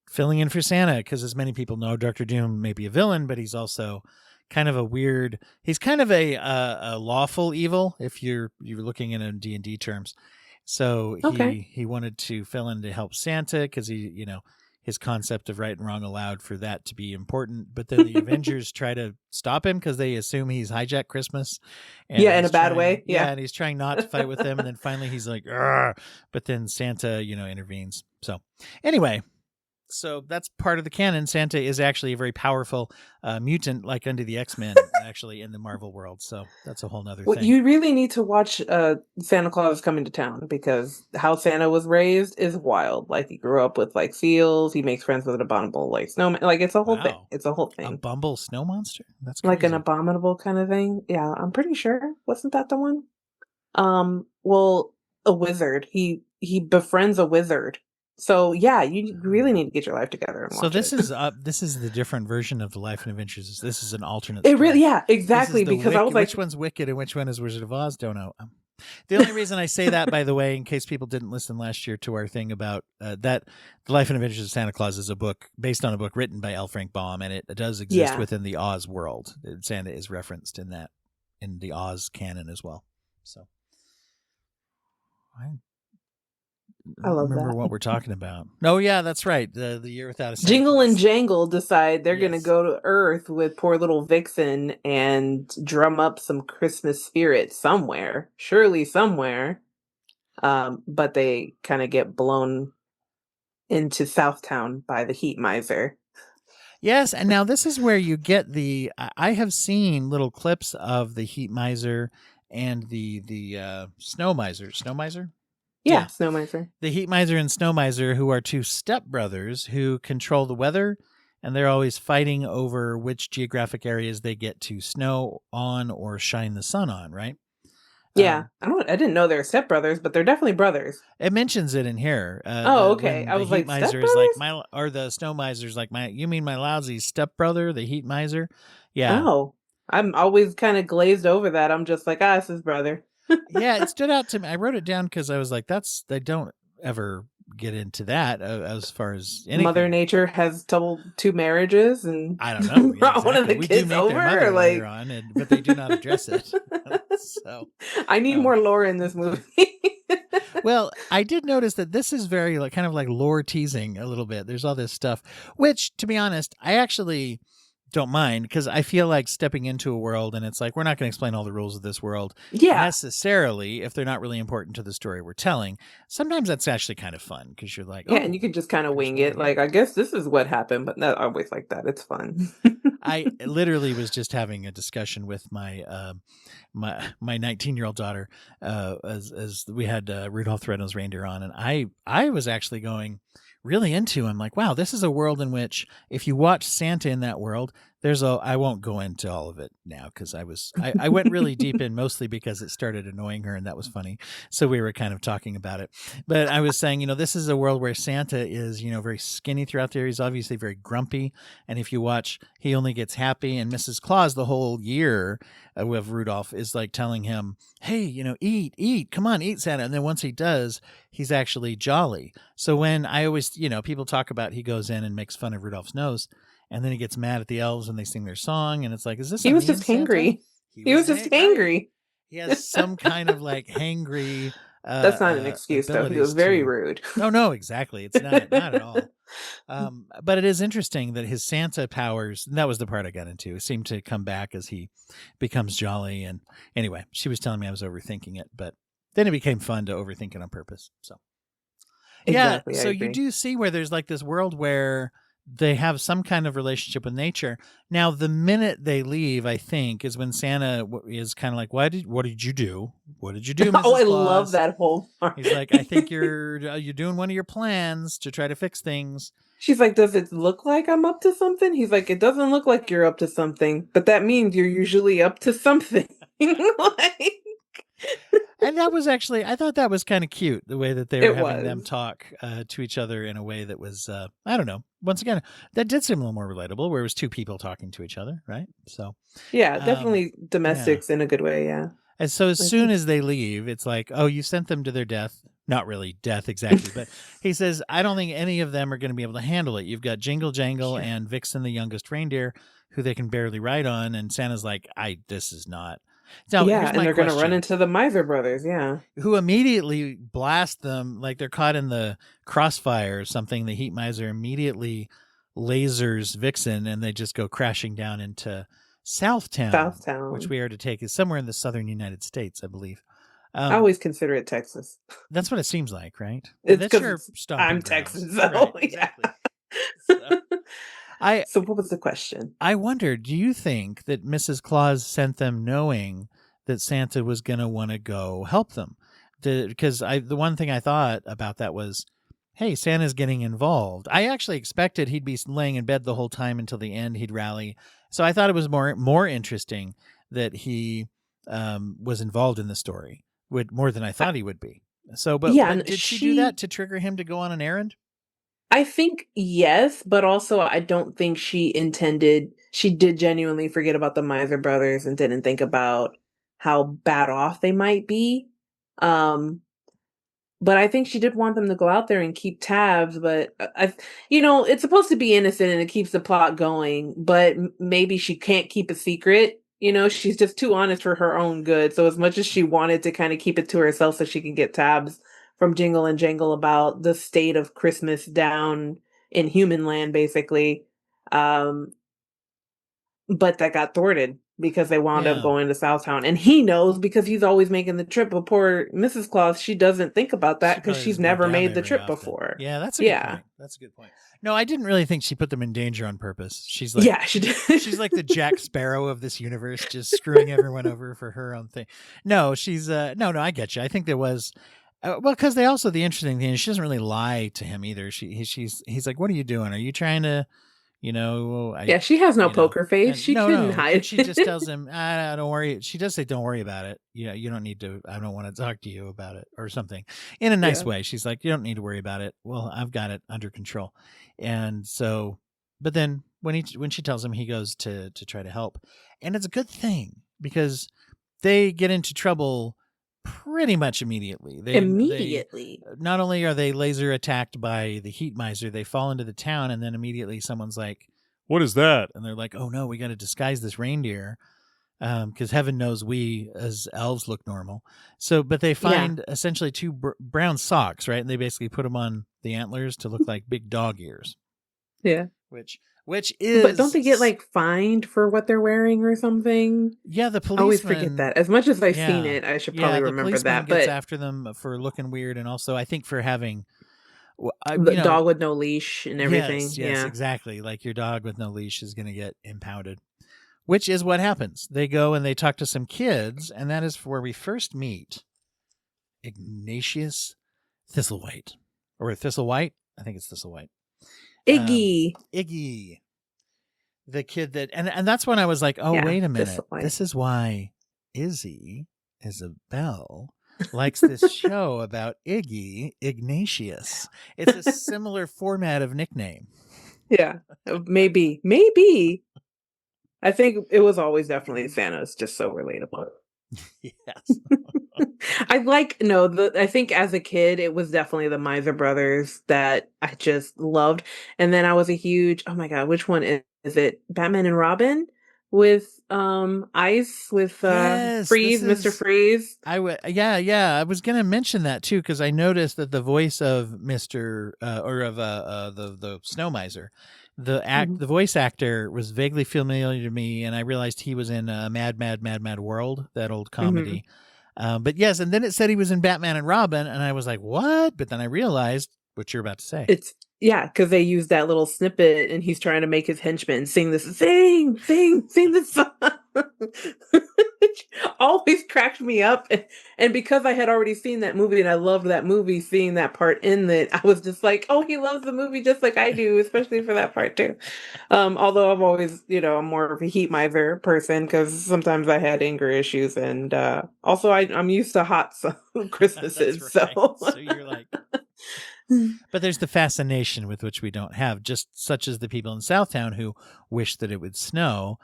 filling in for Santa because, as many people know, Dr. Doom may be a villain, but he's also kind of a weird. He's kind of a lawful evil if you're looking in D&D terms. So he wanted to fill in to help Santa because his his concept of right and wrong aloud for that to be important. But then the Avengers try to stop him because they assume he's hijacked Christmas. And Yeah, in a bad way. Yeah. and he's trying not to fight with them. And then finally he's like, "Argh," but then Santa, intervenes. So anyway, so that's part of the canon. Santa is actually a very powerful mutant, like under the X-Men, actually in the Marvel world. So that's a whole nother Well, thing. you really need to watch Santa Claus Coming to Town, because how Santa was raised is wild. Like, he grew up with like seals. He makes friends with an abominable like snowman. Like, it's a whole thing. Wow. It's a whole A thing. Bumble snow monster? That's crazy. Like an abominable kind of thing. Yeah, I'm pretty sure. Wasn't that the one? Well, a wizard. He befriends a wizard. So yeah, you really need to get your life together and watch So this it. is the different version of the Life and Adventures. This is an alternate. It story. really, yeah, This is exactly. the Because I was like, which one's Wicked and which one is Wizard of Oz? Don't know. The only reason I say that, by the way, in case people didn't listen last year to our thing about that, The Life and Adventures of Santa Claus is a book based on a book written by L. Frank Baum, and it does exist Yeah. within the Oz world. Santa is referenced in the Oz canon as well. So I love remember that. what we're talking about. Oh yeah, that's right. The Year Without a Santa Jingle Claus. and Jangle decide they're going to Yes. go to Earth with poor little Vixen and drum up some Christmas spirit somewhere. Surely somewhere. But they kind of get blown into Southtown by the heat miser. Yes, and now this is where you get I have seen little clips of the heat miser and the snow miser. Snow miser? Yeah, Snow Miser. The heat miser and snow miser, who are two stepbrothers who control the weather, and they're always fighting over which geographic areas they get to snow on or shine the sun on, right? Yeah, I didn't know they're stepbrothers, but they're definitely brothers. It mentions it in here. Okay. I The was heat like, miser is like stepbrothers? or the snow miser is like you mean my lousy stepbrother, the heat miser? Yeah. Oh, I'm always kind of glazed over that. I'm just like, it's his brother. Yeah, it stood out to me. I wrote it down because I was like, they don't ever get into that as far as anything. Mother Nature has two marriages, and I don't know. Yeah, brought one of exactly. the We kids do meet over. their mother Like, later on, but they do not address it. So I need more lore in this movie. well, I did notice that this is very kind of like lore teasing a little bit. There's all this stuff, which, to be honest, I actually don't mind, because I feel like stepping into a world and it's like, we're not going to explain all the rules of this world necessarily if they're not really important to the story we're telling. Sometimes that's actually kind of fun, because you're like, and you can just kind of wing it. Like, I guess this is what happened, but not always like that. It's fun. I literally was just having a discussion with my 19-year-old daughter as we had Rudolph the Red-Nosed Reindeer on, and I was actually going really into. I'm like, wow, this is a world in which if you watch Santa in that world, I won't go into all of it now, because I went really deep in, mostly because it started annoying her and that was funny. So we were kind of talking about it. But I was saying, this is a world where Santa is, very skinny throughout the year. He's obviously very grumpy. And if you watch, he only gets happy. And Mrs. Claus the whole year with Rudolph is like telling him, hey, eat, come on, eat, Santa. And then once he does, he's actually jolly. So when I always, people talk about he goes in and makes fun of Rudolph's nose, and then he gets mad at the elves when they sing their song, and it's like, is this He was just hangry. He was just hangry. He has some kind of like hangry. That's not an excuse, though. He was very rude. Oh no, exactly. It's not at all. But it is interesting that his Santa powers, and that was the part I got into, seem to come back as he becomes jolly. And anyway, she was telling me I was overthinking it, but then it became fun to overthink it on purpose. So exactly, yeah, so you do see where there's like this world where they have some kind of relationship with nature. Now, the minute they leave, I think, is when Santa is kind of like, what did you do? What did you do, Mrs. I Claus? love that whole part. He's like, I think you're doing one of your plans to try to fix things. She's like, does it look like I'm up to something? He's like, it doesn't look like you're up to something, but that means you're usually up to something. And that was actually, I thought that was kind of cute, the way that they were having them talk to each other in a way that was, I don't know. Once again, that did seem a little more relatable, where it was two people talking to each other, right? So yeah, definitely domestics in a good way, yeah. And so as soon as they leave, it's like, oh, you sent them to their death. Not really death exactly, but he says, I don't think any of them are going to be able to handle it. You've got Jingle Jangle and Vixen, the youngest reindeer, who they can barely ride on. And Santa's like, this is not. Now, Yeah, here's and my they're gonna run question. into the Miser brothers. Yeah, Who immediately blast them like they're caught in the crossfire or something. The Heat Miser immediately lasers Vixen and they just go crashing down into Southtown, which Southtown. we are to take is somewhere in the southern United States, I believe. I Um, always consider it Texas. that's what it seems like, right? It's That's because your I'm stomping grounds. Texan, so Right, yeah. exactly. So, I So what was the question? I wonder, do you think that Mrs. Claus sent them knowing that Santa was going to want to go help them? Because the one thing I thought about that was, hey, Santa's getting involved. I actually expected he'd be laying in bed the whole time until the end. He'd rally. So I thought it was more interesting that he was involved in the story, more than I I, thought he would be. So, but yeah, but and did she do that to trigger him to go on an errand? I think yes, but also I don't think she did genuinely forget about the Miser brothers and didn't think about how bad off they might be. Um, but I think she did want them to go out there and keep tabs, but it's supposed to be innocent and it keeps the plot going, but maybe she can't keep a secret. She's just too honest for her own good. So as much as she wanted to kind of keep it to herself so she can get tabs from Jingle and Jangle about the state of Christmas down in human land, basically, um, but that got thwarted because they wound up Yeah. going to Southtown. And he knows because he's always making the trip. But poor Mrs. Claus, she doesn't think about that She because probably she's doesn't go never down made there the very trip often. before. Yeah, that's a good Yeah. point. That's a good point. No, I didn't really think she put them in danger on purpose. Yeah, she did. She's like the Jack Sparrow of this universe, just screwing everyone over for her own thing. No, she's no, I get you. I think there was well, because they also the interesting thing is she doesn't really lie to him either. He's like, "What are you doing? Are you trying to I, Yeah, she has no you know, poker face. and She no, couldn't no. And hide she just it. tells him, don't worry. She does say, don't worry about it. You don't need to, I don't want to talk to you about it or something in a nice Yeah. way. She's like, you don't need to worry about it. Well, I've got it under control. And so, but then when she tells him, he goes to try to help. And it's a good thing because they get into trouble pretty much immediately. They Immediately. not only are they laser attacked by the Heat Miser, they fall into the town, and then immediately someone's like, "What is that?" And they're like, "Oh no, we got to disguise this reindeer." Because heaven knows we as elves look normal. So, but they Yeah. find essentially two brown socks, right? And they basically put them on the antlers to look like big dog ears, Yeah. which which But don't they get is like fined for what they're wearing or something? yeah, the I always forget policeman. that. As much as I've seen Yeah, it, I should yeah, probably the remember policeman that. gets But after them for looking weird, and also I think for having, I the dog with no leash and everything. yes, Yeah. exactly. Like your dog with no leash is going to get impounded, which is what happens. They go and they talk to some kids, and that is where we first meet Ignatius Thistlewhite. Or Thistlewhite? I think it's Thistlewhite. Iggy. Iggy. The kid that, and that's when I was like, oh, Yeah, wait a this minute. way. This is why Isabel likes this show about Ignatius. It's a similar format of nickname. Yeah. Maybe. Maybe. I think it was always definitely Santa's, just so relatable. Yes. I think as a kid it was definitely the Miser brothers that I just loved. And then I was a huge, oh my God, which one is it? Batman and Robin with Ice with Yes, Freeze, this Mr. is Freeze. yeah. I was gonna mention that too because I noticed that the voice of Mister or of the Snow Miser, Mhm. the voice actor was vaguely familiar to me, and I realized he was in Mad World, that old Mhm. comedy. But yes, and then it said he was in Batman and Robin, and I was like, what? But then I realized what you're about to say. It's yeah, because they use that little snippet and he's trying to make his henchmen sing this song. Which always cracked me up. And because I had already seen that movie and I loved that movie, seeing that part in it, I was just like, oh, he loves the movie just like I do, especially for that part too. Although I've always, I'm more of a heat miser person because sometimes I had anger issues and also I'm used to hot That's Christmases, right. so So you're like, but there's the fascination with which we don't have, just such as the people in Southtown who wish that it would snow.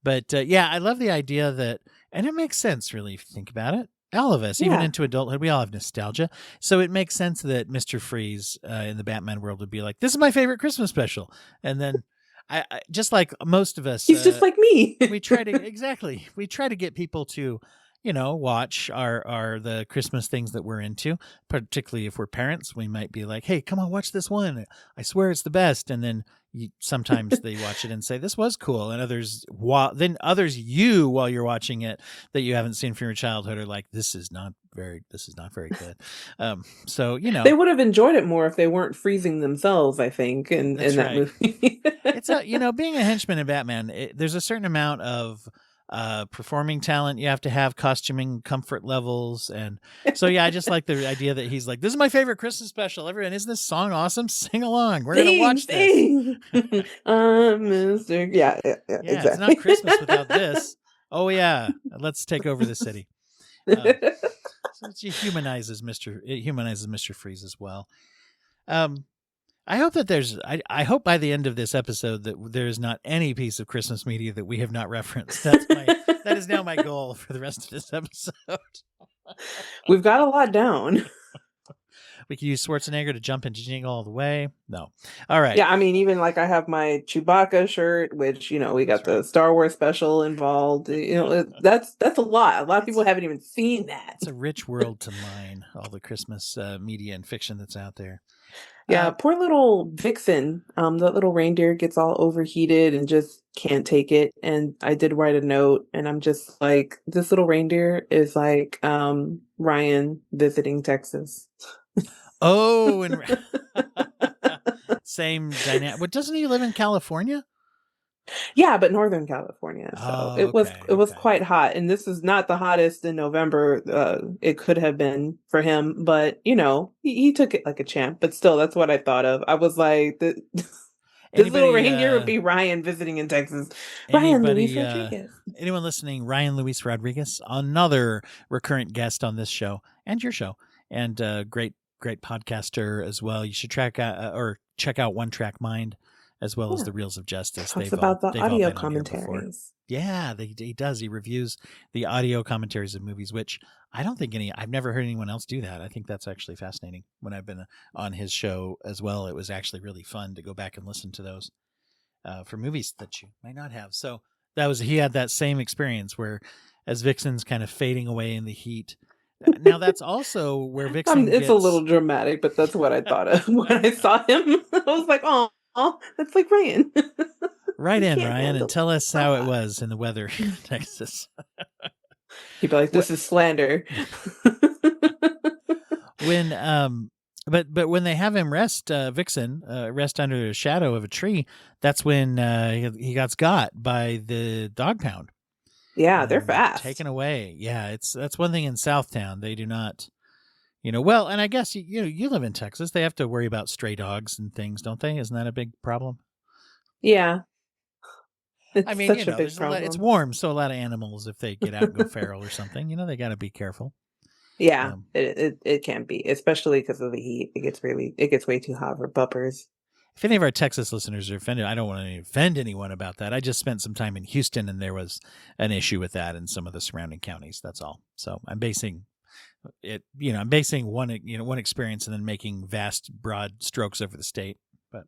But yeah, I love the idea that, and it makes sense, really, if you think about it. All of us, even yeah. into adulthood, we all have nostalgia. So it makes sense that Mr. Freeze in the Batman world would be like, this is my favorite Christmas special. And then I just like most of us, He's just like me. we try to get people to, watch the Christmas things that we're into. Particularly if we're parents, we might be like, hey, come on, watch this one, I swear it's the best. And then sometimes they watch it and say this was cool, and others while you're watching it that you haven't seen from your childhood are like, this is not very good. So They would have enjoyed it more if they weren't freezing themselves, I think, in that's that right. movie. It's being a henchman in Batman, there's a certain amount of performing talent you have to have, costuming, comfort levels. And so, I just like the idea that he's like, this is my favorite Christmas special. Everyone, isn't this song awesome? Sing along. We're going to watch Sing. Mr. Yeah, this. exactly. It's not Christmas without this. Oh yeah. Let's take over the city. So it humanizes Mr. Freeze as well. I hope that I hope by the end of this episode that there is not any piece of Christmas media that we have not referenced. That is now my goal for the rest of this episode. We've got a lot down. We could use Schwarzenegger to jump into Jingle All the Way. No. All right. Yeah, I mean, even like I have my Chewbacca shirt, which, we got the Star Wars special involved. That's a lot. A lot of people haven't even seen that. It's a rich world to mine, all the Christmas media and fiction that's out there. Yeah, poor little Vixen. That little reindeer gets all overheated and just can't take it. And I did write a note, and I'm just like, this little reindeer is like Ryan visiting Texas. Oh, and same dynamic. But doesn't he live in California? Yeah, but Northern California. So it was quite hot, and this is not the hottest in November. It could have been for him, but he took it like a champ. But still, that's what I thought of. I was like, this little reindeer would be Ryan visiting in Texas. Ryan Luis Rodriguez. Anyone listening? Ryan Luis Rodriguez, another recurrent guest on this show and your show, and great podcaster as well. You should check out One Track Mind, as well as the Reels of Justice. Talks about the audio commentaries. Yeah, he does. He reviews the audio commentaries of movies, which I don't think I've never heard anyone else do that. I think that's actually fascinating. When I've been on his show as well, it was actually really fun to go back and listen to those for movies that you might not have. So he had that same experience where as Vixen's kind of fading away in the heat. Now that's also where Vixen it's a little dramatic, but that's what I thought of when I saw him. I was like, oh, that's like Ryan. Write in, Ryan, and tell us how it was in the weather in Texas. He'd be like, this is slander. But when they have him Vixen rest under the shadow of a tree, that's when he got by the dog pound. Yeah, they're fast. Taken away. Yeah, that's one thing in Southtown. They do not, well, and I guess you live in Texas. They have to worry about stray dogs and things, don't they? Isn't that a big problem? Yeah. It's such a big problem. It's warm, so a lot of animals, if they get out and go feral or something, they got to be careful. Yeah, it can be, especially because of the heat. It gets way too hot for puppers. If any of our Texas listeners are offended, I don't want to offend anyone about that. I just spent some time in Houston, and there was an issue with that in some of the surrounding counties. That's all. So I'm basing it. I'm basing one experience and then making vast, broad strokes over the state. But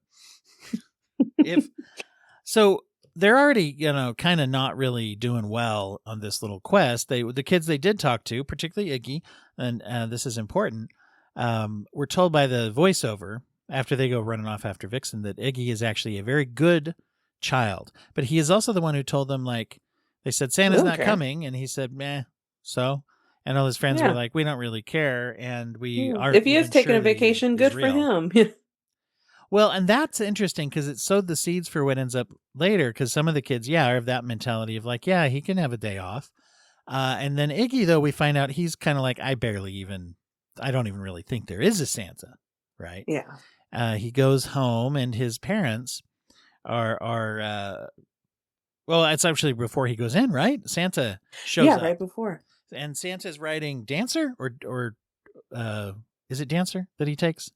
so they're already, kind of not really doing well on this little quest. The kids they did talk to, particularly Iggy, and this is important, were told by the voiceover after they go running off after Vixen that Iggy is actually a very good child. But he is also the one who told them, like, they said, Santa's not coming. And he said, meh, so? And all his friends were like, we don't really care. And we are. If he is taking a vacation, good for him. Well, and that's interesting because it sowed the seeds for what ends up later, because some of the kids, are of that mentality of like, yeah, he can have a day off. And then Iggy, though, we find out he's kind of like, I don't even really think there is a Santa, right? Yeah. He goes home and his parents are well, it's actually before he goes in, right? Santa shows up. Yeah, right before. And Santa's riding Dancer or is it Dancer that he takes?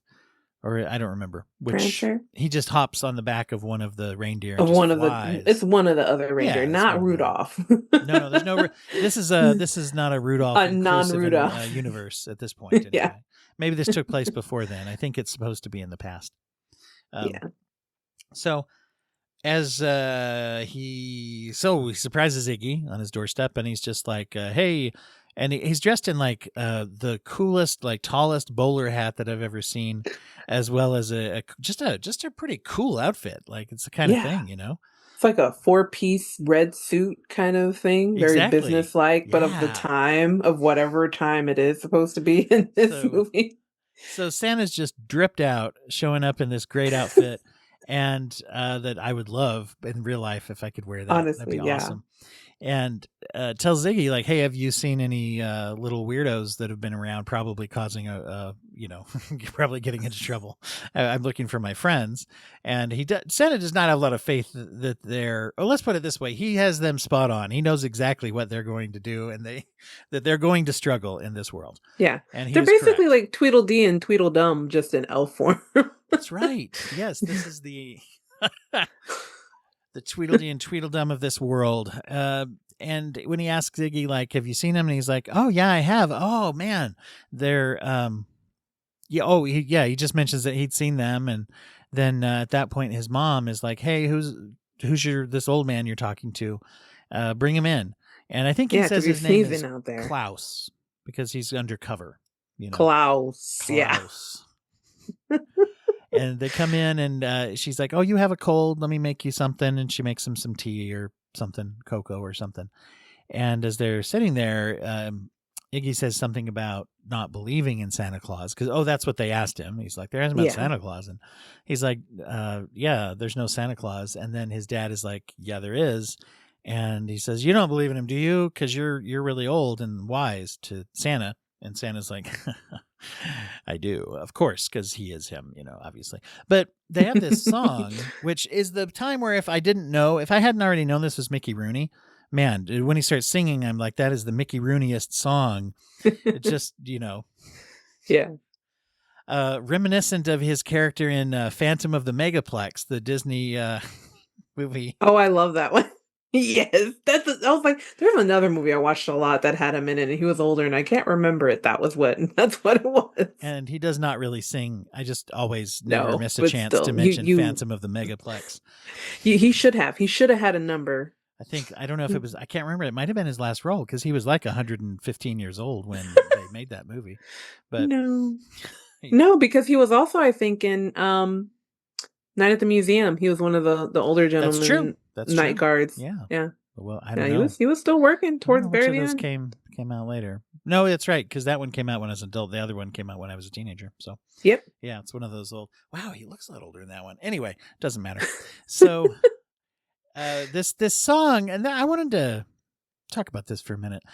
Or I don't remember which. Prancer? He just hops on the back of one of the reindeer. It's one of the other reindeer, not Rudolph. No, there's no. This is not a Rudolph. A non-Rudolph universe at this point. Anyway. Yeah. Maybe this took place before then. I think it's supposed to be in the past. Yeah. So as he surprises Iggy on his doorstep, and he's just like, hey, and he's dressed in like the coolest, like tallest bowler hat that I've ever seen, as well as just a pretty cool outfit. Like it's the kind of Yeah. thing, you know. It's like a four-piece red suit kind of thing, very Exactly. business-like, but of the Yeah. time, of whatever time it is supposed to be in this So movie. so Santa's just dripped out, showing up in this great outfit, and that I would love in real life if I could wear that. That'd Honestly, be yeah. awesome. And tells Ziggy like, "Hey, have you seen any little weirdos that have been around, probably causing probably getting into trouble? I'm looking for my friends." And Santa does not have a lot of faith that they're. Oh, let's put it this way: he has them spot on. He knows exactly what they're going to do, and that they're going to struggle in this world. Yeah. And he They're is basically correct. like Tweedledee and Tweedledum, just in elf form. That's right. Yes, this is the the Tweedledee and Tweedledum of this world. And when he asks Ziggy, like, have you seen him? And he's like, oh, yeah, I have. Oh, man. They're, he just mentions that he'd seen them. And then at that point, his mom is like, hey, who's this old man you're talking to? Bring him in. And I think he Yeah, says because he's his name is sneezing out there. Klaus because he's undercover, you know. Klaus. Yeah. Klaus. And they come in and she's like, oh, you have a cold. Let me make you something. And she makes him some tea or something, cocoa or something. And as they're sitting there, Iggy says something about not believing in Santa Claus because, that's what they asked him. He's like, there hasn't been Santa Claus. And he's like, yeah, there's no Santa Claus. And then his dad is like, yeah, there is. And he says, you don't believe in him, do you? Because you're really old and wise to Santa. And Santa's like, I do, of course, because he is him, obviously. But they have this song, which is the time where if I hadn't already known this was Mickey Rooney, man, when he starts singing, I'm like, that is the Mickey Rooneyest song. It just, Yeah. Reminiscent of his character in Phantom of the Megaplex, the Disney movie. Oh, I love that one. Yes, I was like, there's another movie I watched a lot that had him in it, and he was older, and I can't remember it. That's what it was. And he does not really sing. I just always never No, miss a but chance still, to mention Phantom of the Megaplex. He should have. He should have had a number. I don't know if it was, I can't remember. It might have been his last role because he was like 115 years old when they made that movie. But no, because he was also, I think, in Night at the Museum. He was one of the older gentlemen. That's true. That's night true. guards. Yeah. Well, I don't know. He was still working towards the very end. Which of those came out later? No, that's right, because that one came out when I was an adult. The other one came out when I was a teenager. So yep. Yeah, it's one of those old. Wow, he looks a lot older in that one. Anyway, doesn't matter. So this song, and I wanted to talk about this for a minute.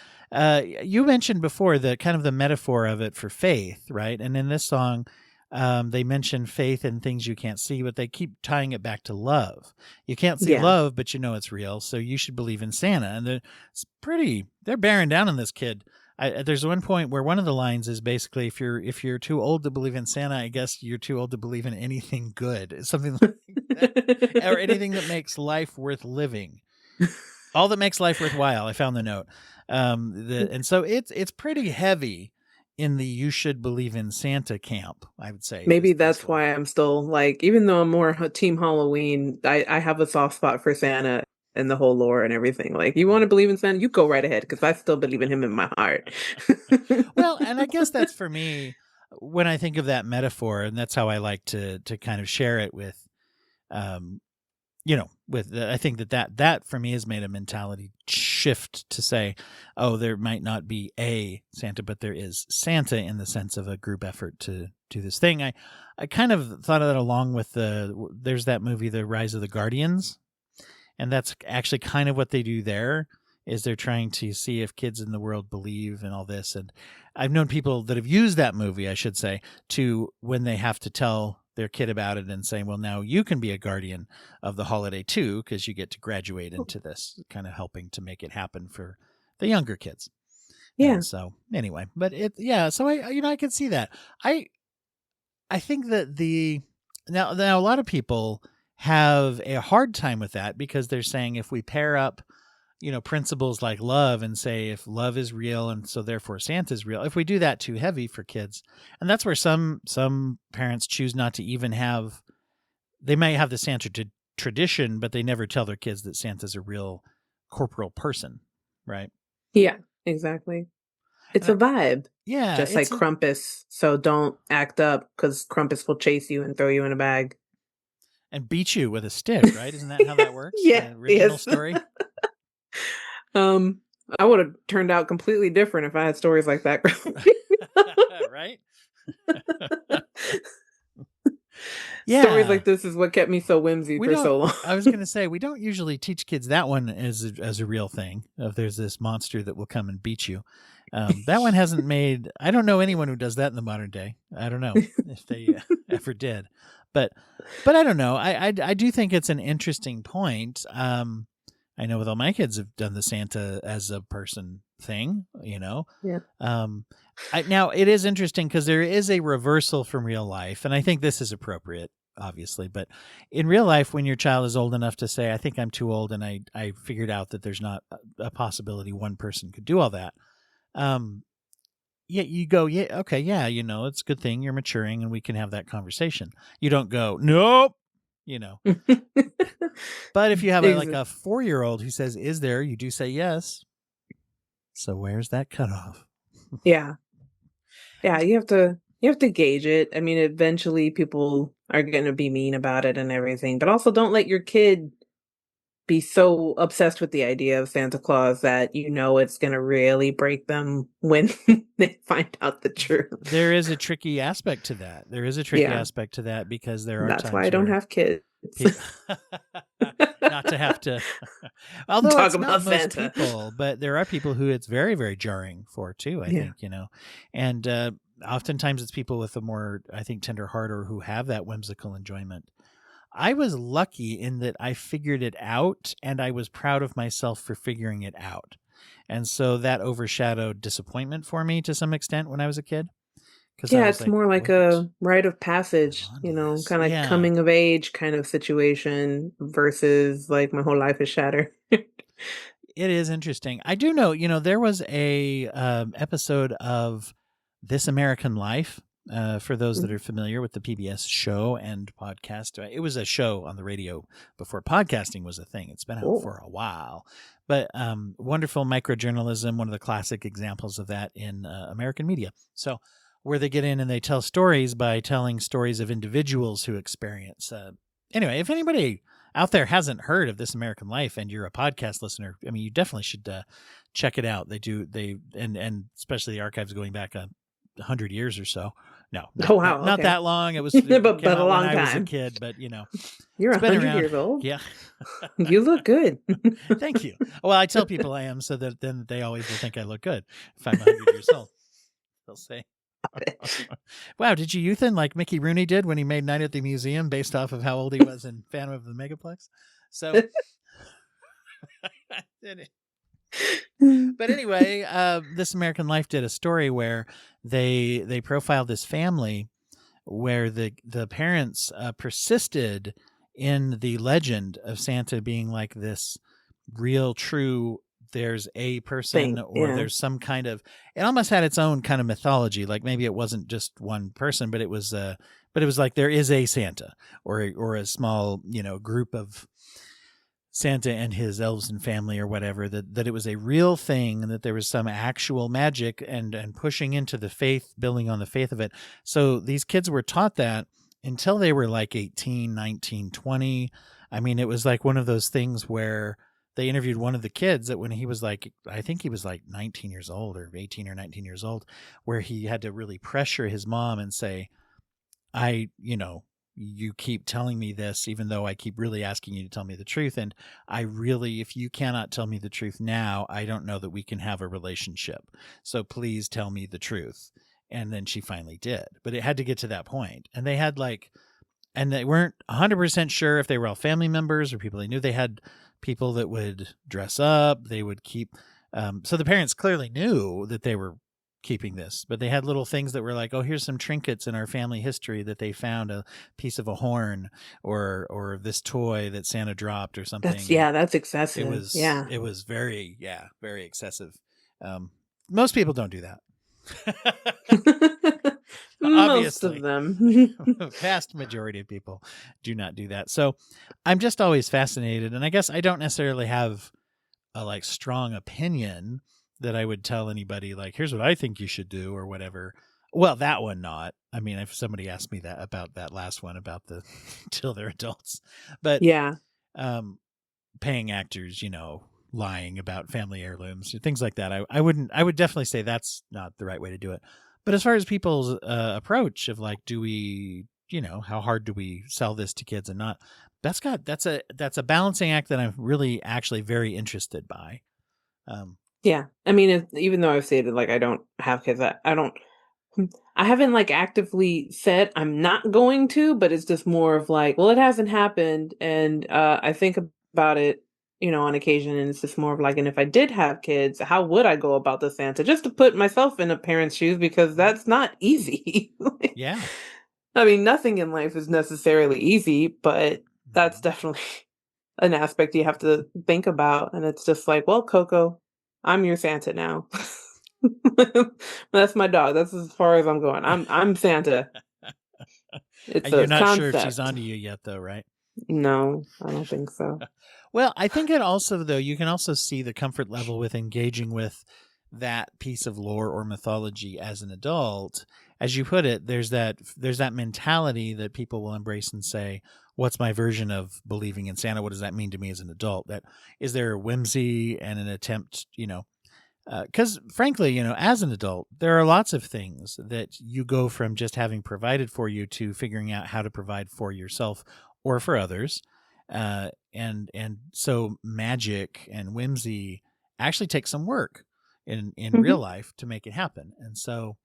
You mentioned before the kind of the metaphor of it for faith, right? And in this song, they mention faith in things you can't see, but they keep tying it back to love. You can't see love, but you know it's real, so you should believe in Santa. And they're bearing down on this kid. There's one point where one of the lines is basically, if you're too old to believe in Santa, I guess you're too old to believe in anything good. It's something like that. Or anything that makes life worth living. All that makes life worthwhile. I found the note. And so it's pretty heavy in the you should believe in Santa camp, I would say. Maybe that's why I'm still like, even though I'm more Team Halloween, I have a soft spot for Santa and the whole lore and everything. Like, you want to believe in Santa, you go right ahead, because I still believe in him in my heart. Well, and I guess that's for me when I think of that metaphor, and that's how I like to kind of share it with, I think that for me has made a mentality shift to say, oh, there might not be a Santa, but there is Santa in the sense of a group effort to do this thing. I kind of thought of that along with there's that movie, The Rise of the Guardians. And that's actually kind of what they do there, is they're trying to see if kids in the world believe in all this. And I've known people that have used that movie, I should say, to when they have to tell their kid about it and saying, well, now you can be a guardian of the holiday too, because you get to graduate into this, kind of helping to make it happen for the younger kids. Yeah. And so anyway, but so I can see that. I think that now a lot of people have a hard time with that, because they're saying if we pair up, principles like love and say if love is real and so therefore Santa's real, if we do that too heavy for kids, and that's where some parents choose not to even have, they may have the Santa tradition, but they never tell their kids that Santa's a real corporeal person, right? Yeah, exactly. It's And a vibe, yeah, just like Krampus. So don't act up because Krampus will chase you and throw you in a bag. and beat you with a stick, right? Isn't that how that works? Yeah, The original yes. story? I would have turned out completely different if I had stories like that. Right? Stories like this is what kept me so whimsy for so long. I was going to say, we don't usually teach kids that one as a real thing. If there's this monster that will come and beat you. That one hasn't made, I don't know anyone who does that in the modern day. I don't know if they ever did, but I don't know. I do think it's an interesting point. I know with all my kids have done the Santa as a person thing, Yeah. Now it is interesting because there is a reversal from real life, and I think this is appropriate, obviously. But in real life, when your child is old enough to say, "I think I'm too old," and I figured out that there's not a possibility one person could do all that. Yeah, you go, yeah, okay, yeah, it's a good thing you're maturing, and we can have that conversation. You don't go, nope, But if you have like a 4-year-old who says, "Is there?" you do say yes. So where's that cutoff? Yeah. Yeah, you have to gauge it. I mean, eventually people are going to be mean about it and everything, but also don't let your kid be so obsessed with the idea of Santa Claus that it's going to really break them when they find out the truth. There is a tricky aspect to that. Because there are That's times why I don't have kids. Not to have to. Although talk it's about not most Santa. people, but there are people who it's very, very jarring for too. I think and oftentimes it's people with a more, I think, tender heart or who have that whimsical enjoyment. I was lucky in that I figured it out, and I was proud of myself for figuring it out, and so that overshadowed disappointment for me to some extent when I was a kid. Yeah, it's more like a rite of passage, kind of like coming of age kind of situation versus like my whole life is shattered. It is interesting. I do know, there was a episode of This American Life. For those that are familiar with the PBS show and podcast, it was a show on the radio before podcasting was a thing. It's been out for a while, but wonderful microjournalism, one of the classic examples of that in American media. So where they get in and they tell stories by telling stories of individuals who experience. Anyway, if anybody out there hasn't heard of This American Life and you're a podcast listener, I mean, you definitely should check it out. And especially the archives going back 100 years or so. No, not that long. It was but a long when time. I was a kid, but you're 100 years old. Yeah, you look good. Thank you. Well, I tell people I am, so that then they always will think I look good if I'm 100 years old. They'll say, "Wow, did you youthen like Mickey Rooney did when he made Night at the Museum based off of how old he was in Phantom of the Megaplex?" So. But anyway, This American Life did a story where they profiled this family where the parents persisted in the legend of Santa being like this real, true, there's a person there's some kind of, it almost had its own kind of mythology. Like maybe it wasn't just one person, but it was like there is a Santa or a small, group of Santa and his elves and family or whatever, that it was a real thing and that there was some actual magic and pushing into the faith, building on the faith of it. So these kids were taught that until they were like 18, 19, 20. I mean, it was like one of those things where they interviewed one of the kids that when he was like, I think he was like 19 years old or 18 or 19 years old, where he had to really pressure his mom and say, you keep telling me this, even though I keep really asking you to tell me the truth. And I really, if you cannot tell me the truth now, I don't know that we can have a relationship. So please tell me the truth. And then she finally did, but it had to get to that point. And they had and they weren't 100% sure if they were all family members or people they knew. They had people that would dress up. They would keep, so the parents clearly knew that they were keeping this, but they had little things that were like, oh, here's some trinkets in our family history that they found, a piece of a horn or this toy that Santa dropped or something. That's excessive. It was very excessive. Most people don't do that. Most of Obviously, them. vast majority of people do not do that. So I'm just always fascinated, and I guess I don't necessarily have a like strong opinion that I would tell anybody like, here's what I think you should do or whatever. Well, that one not. I mean, if somebody asked me that about that last one about the till they're adults, but Yeah. um, paying actors, lying about family heirlooms, things like that. I wouldn't. I would definitely say that's not the right way to do it. But as far as people's approach of like, do we, how hard do we sell this to kids and not? That's a balancing act that I'm really actually very interested by. Yeah. I mean, even though I've stated like I don't have kids, I haven't like actively said I'm not going to, but it's just more of like, well, it hasn't happened, and I think about it, on occasion, and it's just more of like, and if I did have kids, how would I go about the Santa? Just to put myself in a parent's shoes because Mhm. that's not easy. Yeah. I mean, nothing in life is necessarily easy, but that's Mhm. definitely an aspect you have to think about. And it's just like, well, Coco, I'm your Santa now. That's my dog. That's as far as I'm going. I'm Santa. It's You're a not sure if she's concept. onto you yet, though, right? No, I don't think so. Well, I think it also, though, you can also see the comfort level with engaging with that piece of lore or mythology as an adult. As you put it, there's that mentality that people will embrace and say, "What's my version of believing in Santa? What does that mean to me as an adult?" That is there whimsy and an attempt, because frankly, as an adult, there are lots of things that you go from just having provided for you to figuring out how to provide for yourself or for others. And so magic and whimsy actually take some work in real Mhm. life to make it happen. And so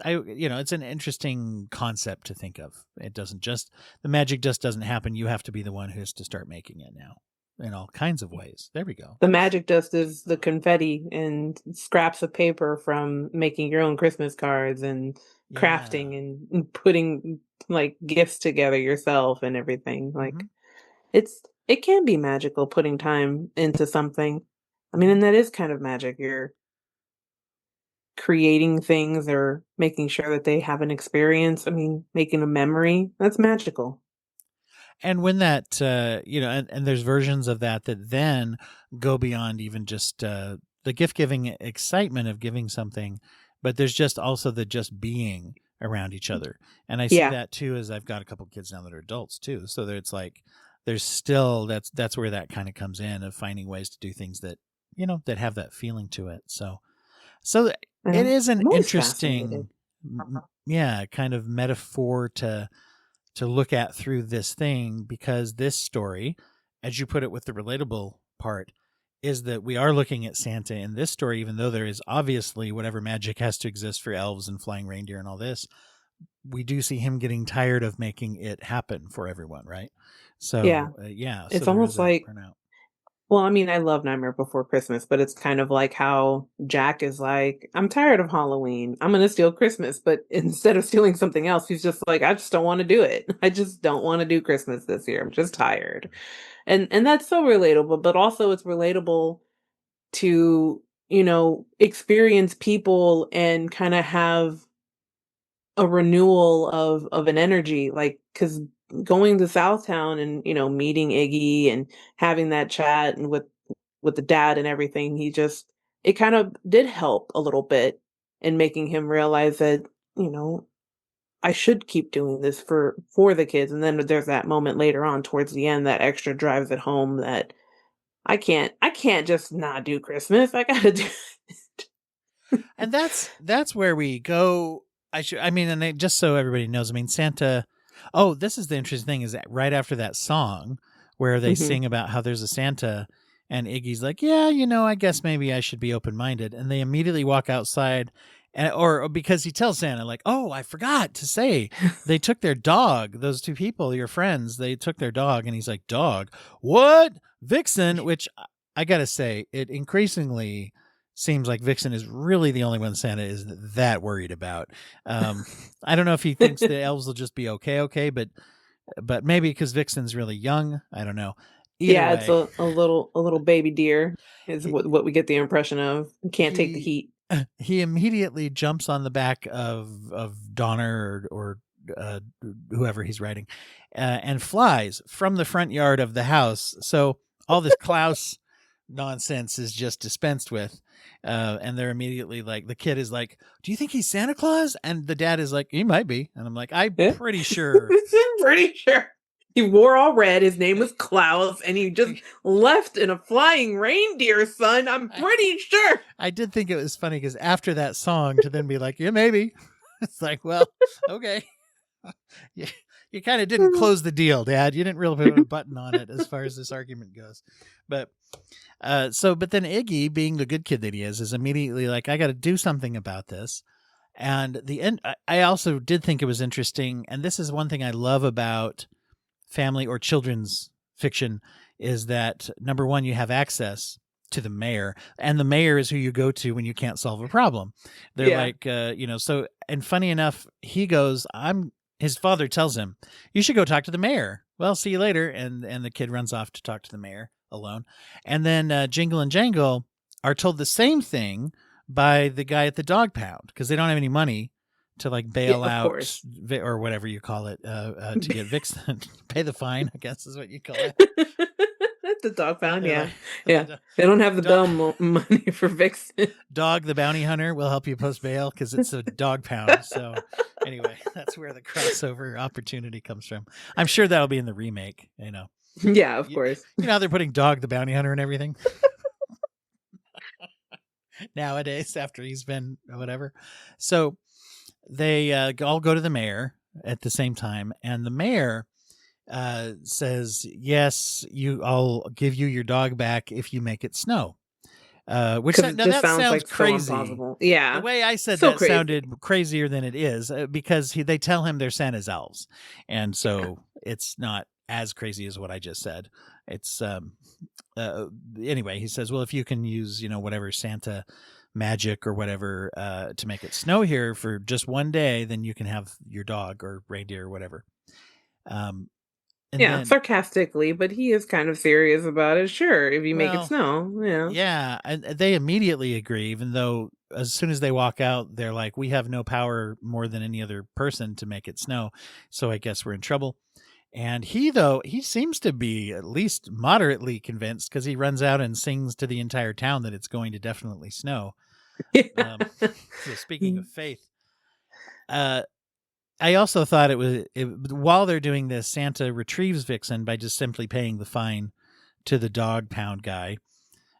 it's an interesting concept to think of. It doesn't just the magic just doesn't happen. You have to be the one who has to start making it now in all kinds of ways. There we go. The magic dust is the confetti and scraps of paper from making your own Christmas cards and Yeah. crafting and putting like gifts together yourself and everything. Hmm. Like it can be magical putting time into something. I mean, Hmm. and that is kind of magic. You're creating things or making sure that they have an experience. I mean, making a memory. That's magical. And when that, and there's versions of that then go beyond even just the gift giving excitement of giving something, but there's just also the just being around each other. And I see Yeah. that too as I've got a couple kids now that are adults too. So that it's like there's still that's where that kind of comes in of finding ways to do things that that have that feeling to it. So it Well, is an I'm always fascinated. interesting, yeah, kind of metaphor to look at through this thing because this story, as you put it with the relatable part, is that we are looking at Santa in this story, even though there is obviously whatever magic has to exist for elves and flying reindeer and all this, we do see him getting tired of making it happen for everyone, right? Yeah. So, yeah, so It's there is almost that like, burnout. well, I mean, I love Nightmare Before Christmas, but it's kind of like how Jack is like, I'm tired of Halloween. I'm going to steal Christmas. But instead of stealing something else, he's just like, I just don't want to do it. I just don't want to do Christmas this year. I'm just tired. And that's so relatable, but also it's relatable to, experience people and kind of have a renewal of an energy, like, because going to Southtown and, meeting Iggy and having that chat and with the dad and everything, it kind of did help a little bit in making him realize that, you know, I should keep doing this for the kids. And then there's that moment later on towards the end that extra drives it home that I can't just not do Christmas. I gotta do And that's where we go. Just so everybody knows, I mean, Santa. Oh, this is the interesting thing is that right after that song where they Mhm. sing about how there's a Santa, and Iggy's like, yeah, I guess maybe I should be open minded, and they immediately walk outside. Or because he tells Santa, like, oh, I forgot to say, they took their dog. Those two people, your friends, they took their dog, and he's like, dog, what, Vixen? Which I gotta say, it increasingly seems like Vixen is really the only one Santa is that worried about. Um, I don't know if he thinks the elves will just be okay, but maybe because Vixen's really young. I don't know. Either Yeah, it's way, a little baby deer is he what we get the impression of. Can't take the he heat. he immediately jumps on the back of Donner or whoever he's riding, and flies from the front yard of the house. So all this Klaus nonsense is just dispensed with. And they're immediately like, the kid is like, "Do you think he's Santa Claus?" And the dad is like, "He might be." And I'm like, "I'm Yeah. pretty sure." I'm pretty sure. He wore all red. His name was Klaus, and he just left in a flying reindeer, son. I'm pretty sure. I did think it was funny because after that song, to then be like, "Yeah, maybe." It's like, well, okay. You kind of didn't close the deal, Dad. You didn't really put a button on it as far as this argument goes. But but then Iggy, being the good kid that he is immediately like, "I got to do something about this." And the end, I also did think it was interesting. And this is one thing I love about family or children's fiction is that, number one, you have access to the mayor, and the mayor is who you go to when you can't solve a problem. They're like, so, and funny enough, he goes, his father tells him, "You should go talk to the mayor." "Well, see you later." And the kid runs off to talk to the mayor alone. And then Jingle and Jangle are told the same thing by the guy at the dog pound because they don't have any money to like bail out or whatever you call it to get Vixen. Pay the fine, I guess is what you call it. The dog pound, yeah. They don't have the bail money for Vixen. Dog the bounty hunter will help you post bail because it's a dog pound. So anyway, that's where the crossover opportunity comes from. I'm sure that'll be in the remake, Yeah, of course. You know how they're putting Dog the bounty hunter and everything? Nowadays, after he's been whatever. So they all go to the mayor at the same time, and the mayor says, "Yes, I'll give you your dog back if you make it snow." Which that sounds like crazy. So impossible. Yeah, the way I said so that crazy. Sounded crazier than it is because they tell him they're Santa's elves, and so it's not as crazy as what I just said. It's anyway. He says, "Well, if you can use whatever Santa magic or whatever to make it snow here for just one day, then you can have your dog or reindeer or whatever." Sarcastically, but he is kind of serious about it. Sure, if you make it snow, yeah, and they immediately agree, even though as soon as they walk out, they're like, "We have no power more than any other person to make it snow, so I guess we're in trouble." And he seems to be at least moderately convinced because he runs out and sings to the entire town that it's going to definitely snow. So speaking of faith, I also thought while they're doing this, Santa retrieves Vixen by just simply paying the fine to the dog pound guy.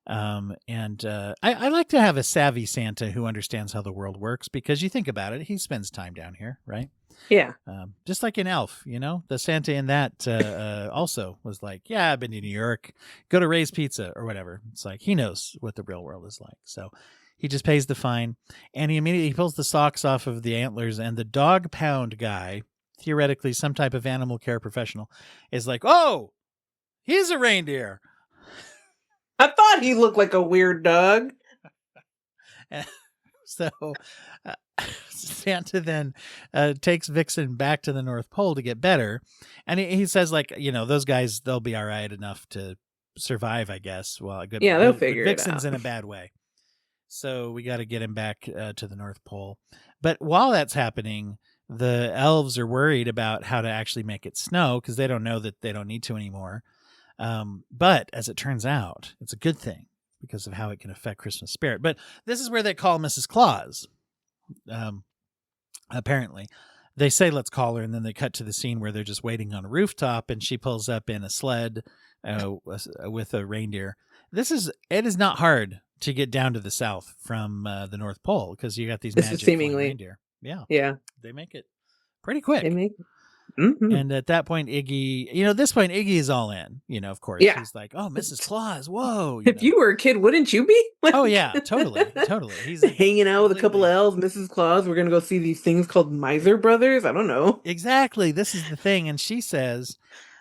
I like to have a savvy Santa who understands how the world works because you think about it, he spends time down here, right? Yeah. Just like in Elf, the Santa in that also was like, "Yeah, I've been to New York, go to Ray's Pizza or whatever." It's like he knows what the real world is like. So he just pays the fine, and he immediately pulls the socks off of the antlers, and the dog pound guy, theoretically some type of animal care professional, is like, "Oh, he's a reindeer." I thought he looked like a weird dog. So Santa then takes Vixen back to the North Pole to get better. And he says, like, those guys, they'll be all right enough to survive, I guess. Well, they'll figure it out. Vixen's in a bad way. So we got to get him back to the North Pole. But while that's happening, the elves are worried about how to actually make it snow because they don't know that they don't need to anymore. But as it turns out, it's a good thing because of how it can affect Christmas spirit. But this is where they call Mrs. Claus. Apparently, they say, "Let's call her," and then they cut to the scene where they're just waiting on a rooftop, and she pulls up in a sled with a reindeer. It is not hard to get down to the south from the North Pole because you got these magic reindeer. Yeah, they make it pretty quick. Mm-hmm. And at that point, Iggy, at this point, Iggy is all in, of course. Yeah. He's like, "Oh, Mrs. Claus, whoa." If you were a kid, wouldn't you be? Oh, yeah, totally. He's hanging out with a couple of elves, Mrs. Claus. We're going to go see these things called Miser Brothers. I don't know. Exactly. This is the thing. And she says,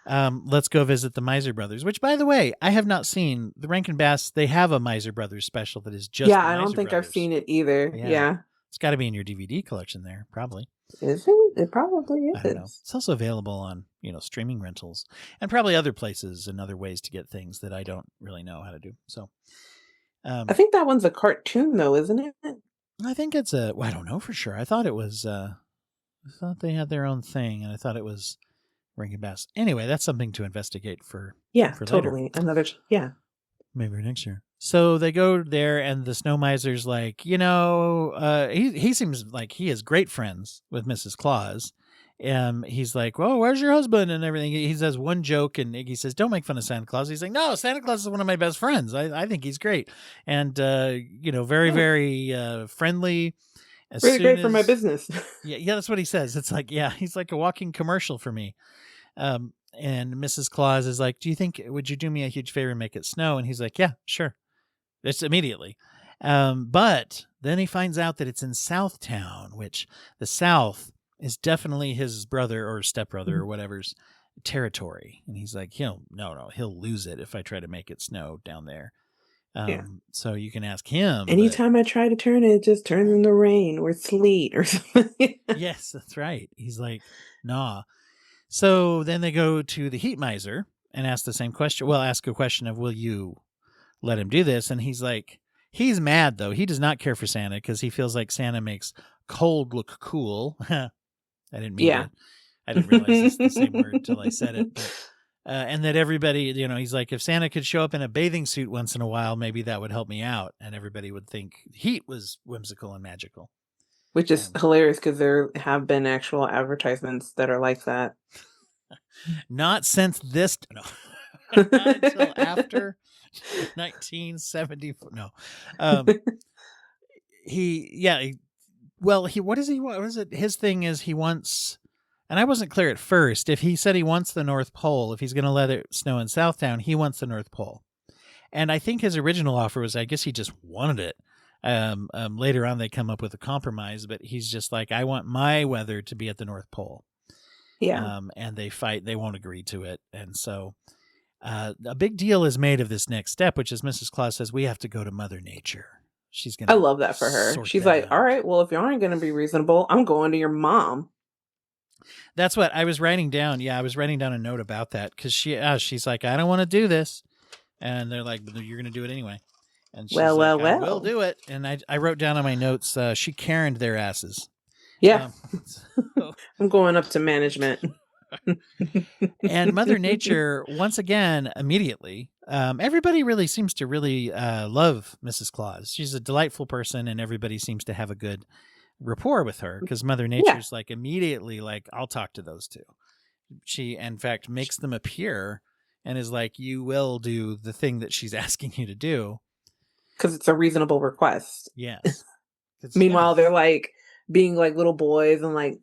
"Let's go visit the Miser Brothers," which, by the way, I have not seen. The Rankin-Bass, they have a Miser Brothers special that is just I don't think I've seen it either. Yeah. It's got to be in your DVD collection there, probably. Is it? It probably is. I don't know. It's also available on, streaming rentals and probably other places and other ways to get things that I don't really know how to do. So I think that one's a cartoon though, isn't it? I think it's well, I don't know for sure. I thought it was. I thought they had their own thing, and I thought it was Rankin-Bass. Anyway, that's something to investigate for Yeah, later. totally. Another, yeah. Maybe next year. So they go there, and the snow miser's like, he seems like he is great friends with Mrs. Claus. He's like, well, where's your husband and everything? He says one joke, and Iggy says, don't make fun of Santa Claus. He's like, no, Santa Claus is one of my best friends. I think he's great. And, very, Yeah. very friendly. As Really soon great for my as, business. yeah, that's what he says. It's like, yeah, he's like a walking commercial for me. And Mrs. Claus is like, would you do me a huge favor and make it snow? And he's like, yeah, sure. It's immediately. But then he finds out that it's in Southtown, which the South is definitely his brother or stepbrother or whatever's territory. And he's like, he'll lose it if I try to make it snow down there. Yeah. So you can ask him. Anytime I try to turn it, it just turns into rain or sleet or something. Yes, that's right. He's like, nah. So then they go to the heat miser and ask the same question. Well, ask a question of, will you let him do this? And he's like, he's mad though. He does not care for Santa because he feels like Santa makes cold look cool. I didn't mean Yeah. it. I didn't realize it's the same word until I said it. But, and that everybody, he's like, if Santa could show up in a bathing suit once in a while, maybe that would help me out. And everybody would think heat was whimsical and magical. Which is hilarious because there have been actual advertisements that are like that. Not since this, no, not until after 1974. No, what does he want? What is it? His thing is he wants, and I wasn't clear at first. If he said he wants the North Pole, if he's going to let it snow in Southtown, he wants the North Pole. And I think his original offer was, I guess he just wanted it. Later on, they come up with a compromise, but he's just like, I want my weather to be at the North Pole. Yeah. And they fight. They won't agree to it. And so a big deal is made of this next step, which is Mrs. Claus says, we have to go to Mother Nature. She's going to. I love that for her. She's like, all right, well, if you aren't going to be reasonable, I'm going to your mom. That's what I was writing down. Yeah, I was writing down a note about that because she's like, I don't want to do this. And they're like, you're going to do it anyway. And she's well. I will do it. And I wrote down on my notes, she Karen'd their asses. Yeah. So. I'm going up to management. And Mother Nature, once again, immediately, everybody really seems to really love Mrs. Claus. She's a delightful person, and everybody seems to have a good rapport with her because Mother Nature's like immediately like, I'll talk to those two. She, in fact, makes them appear and is like, you will do the thing that she's asking you to do. Because it's a reasonable request. Yes. Meanwhile, they're like being like little boys and like